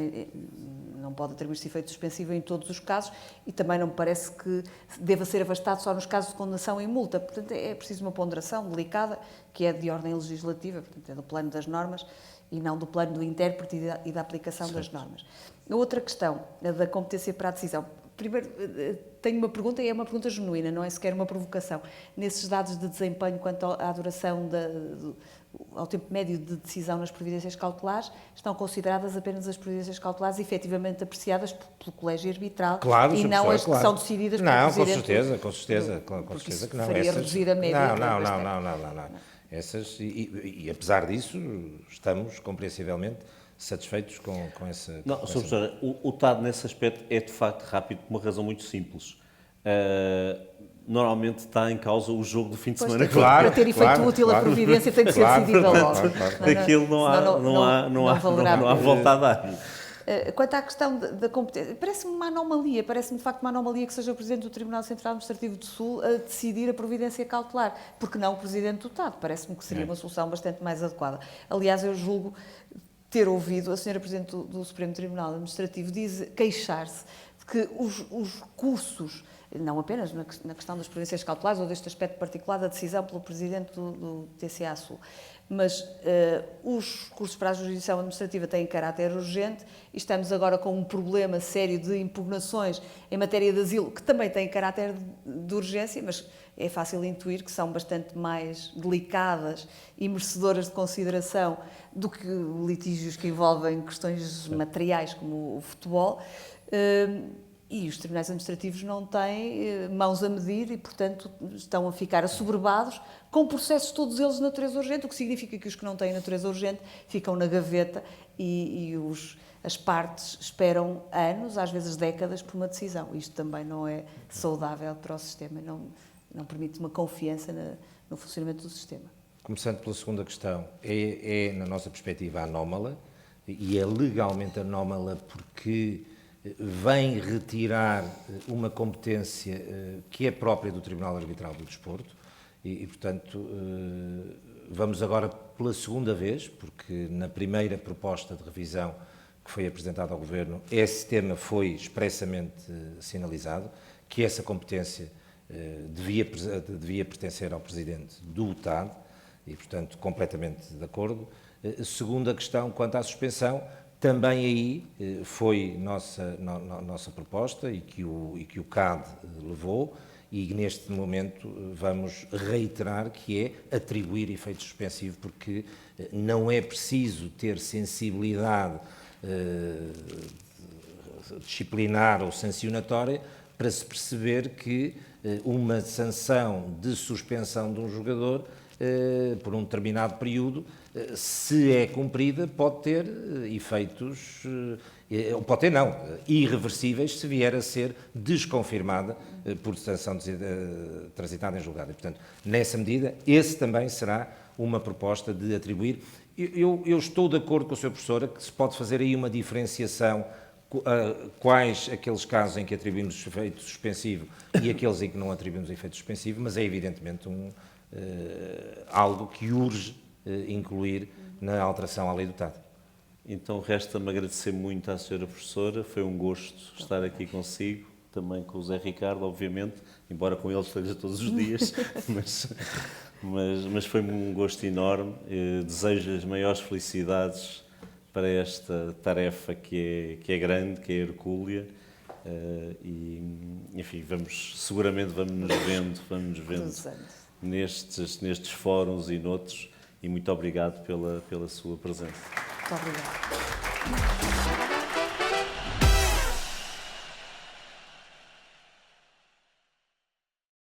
Não pode atribuir-se efeito suspensivo em todos os casos e também não me parece que deva ser afastado só nos casos de condenação em multa. Portanto, é preciso uma ponderação delicada, que é de ordem legislativa, portanto, é do plano das normas e não do plano do intérprete e da aplicação das normas. A outra questão, a da competência para a decisão. Primeiro, tenho uma pergunta e é uma pergunta genuína, não é sequer uma provocação. Nesses dados de desempenho quanto à duração, ao tempo médio de decisão nas providências cautelares, estão consideradas apenas as providências cautelares efetivamente apreciadas pelo colégio arbitral e não as que são decididas pelo Presidente. Com certeza que não. Faria reduzir a média. Não. Essas, e apesar disso, estamos compreensivelmente satisfeitos com essa... Não, Sr. Professor, o TAD nesse aspecto é de facto rápido por uma razão muito simples. Normalmente está em causa o jogo do fim de semana. Para ter efeito útil a providência tem de ser decidida logo. Daquilo não há volta a dar. Quanto à questão da competência, parece-me uma anomalia, parece-me de facto uma anomalia que seja o Presidente do Tribunal Central Administrativo do Sul a decidir a providência cautelar, porque não o Presidente do TAD. Parece-me que seria uma solução bastante mais adequada. Aliás, eu julgo ter ouvido a Sra. Presidente do Supremo Tribunal Administrativo queixar-se de que os cursos, não apenas na questão das providências cautelares ou deste aspecto particular da decisão pelo Presidente do TCA Sul, mas os cursos para a jurisdição administrativa têm caráter urgente e estamos agora com um problema sério de impugnações em matéria de asilo, que também tem caráter de urgência, mas é fácil intuir que são bastante mais delicadas e merecedoras de consideração do que litígios que envolvem questões materiais como o futebol. E os tribunais administrativos não têm mãos a medir e, portanto, estão a ficar assoberbados com processos todos eles de natureza urgente, o que significa que os que não têm natureza urgente ficam na gaveta e as partes esperam anos, às vezes décadas, por uma decisão. Isto também não é saudável para o sistema, não permite uma confiança no funcionamento do sistema. Começando pela segunda questão, é na nossa perspectiva, anómala, e é legalmente anómala porque vem retirar uma competência que é própria do Tribunal Arbitral do Desporto e, portanto, vamos agora pela segunda vez, porque na primeira proposta de revisão que foi apresentado ao Governo, esse tema foi expressamente sinalizado, que essa competência devia pertencer ao Presidente do UTAD, e, portanto, completamente de acordo. Segunda questão, quanto à suspensão, também aí foi nossa proposta e que o CAD levou, e neste momento vamos reiterar que é atribuir efeito suspensivo, porque não é preciso ter sensibilidade disciplinar ou sancionatória para se perceber que uma sanção de suspensão de um jogador por um determinado período, se é cumprida, pode ter efeitos, pode ter não, irreversíveis, se vier a ser desconfirmada por sanção transitada em julgado. E, portanto, nessa medida, esse também será uma proposta de atribuir. Eu estou de acordo com a Sra. Professora que se pode fazer aí uma diferenciação quais aqueles casos em que atribuímos efeito suspensivo e aqueles em que não atribuímos efeito suspensivo, mas é evidentemente algo que urge incluir na alteração à lei do TAD. Então resta-me agradecer muito à Sra. Professora, foi um gosto estar aqui consigo, também com o Zé Ricardo, obviamente, embora com ele esteja todos os dias, mas foi-me um gosto enorme. Desejo as maiores felicidades para esta tarefa que é grande, que é hercúlea, e, enfim, seguramente vamos nos vendo nestes fóruns e noutros, e muito obrigado pela sua presença. Muito obrigada.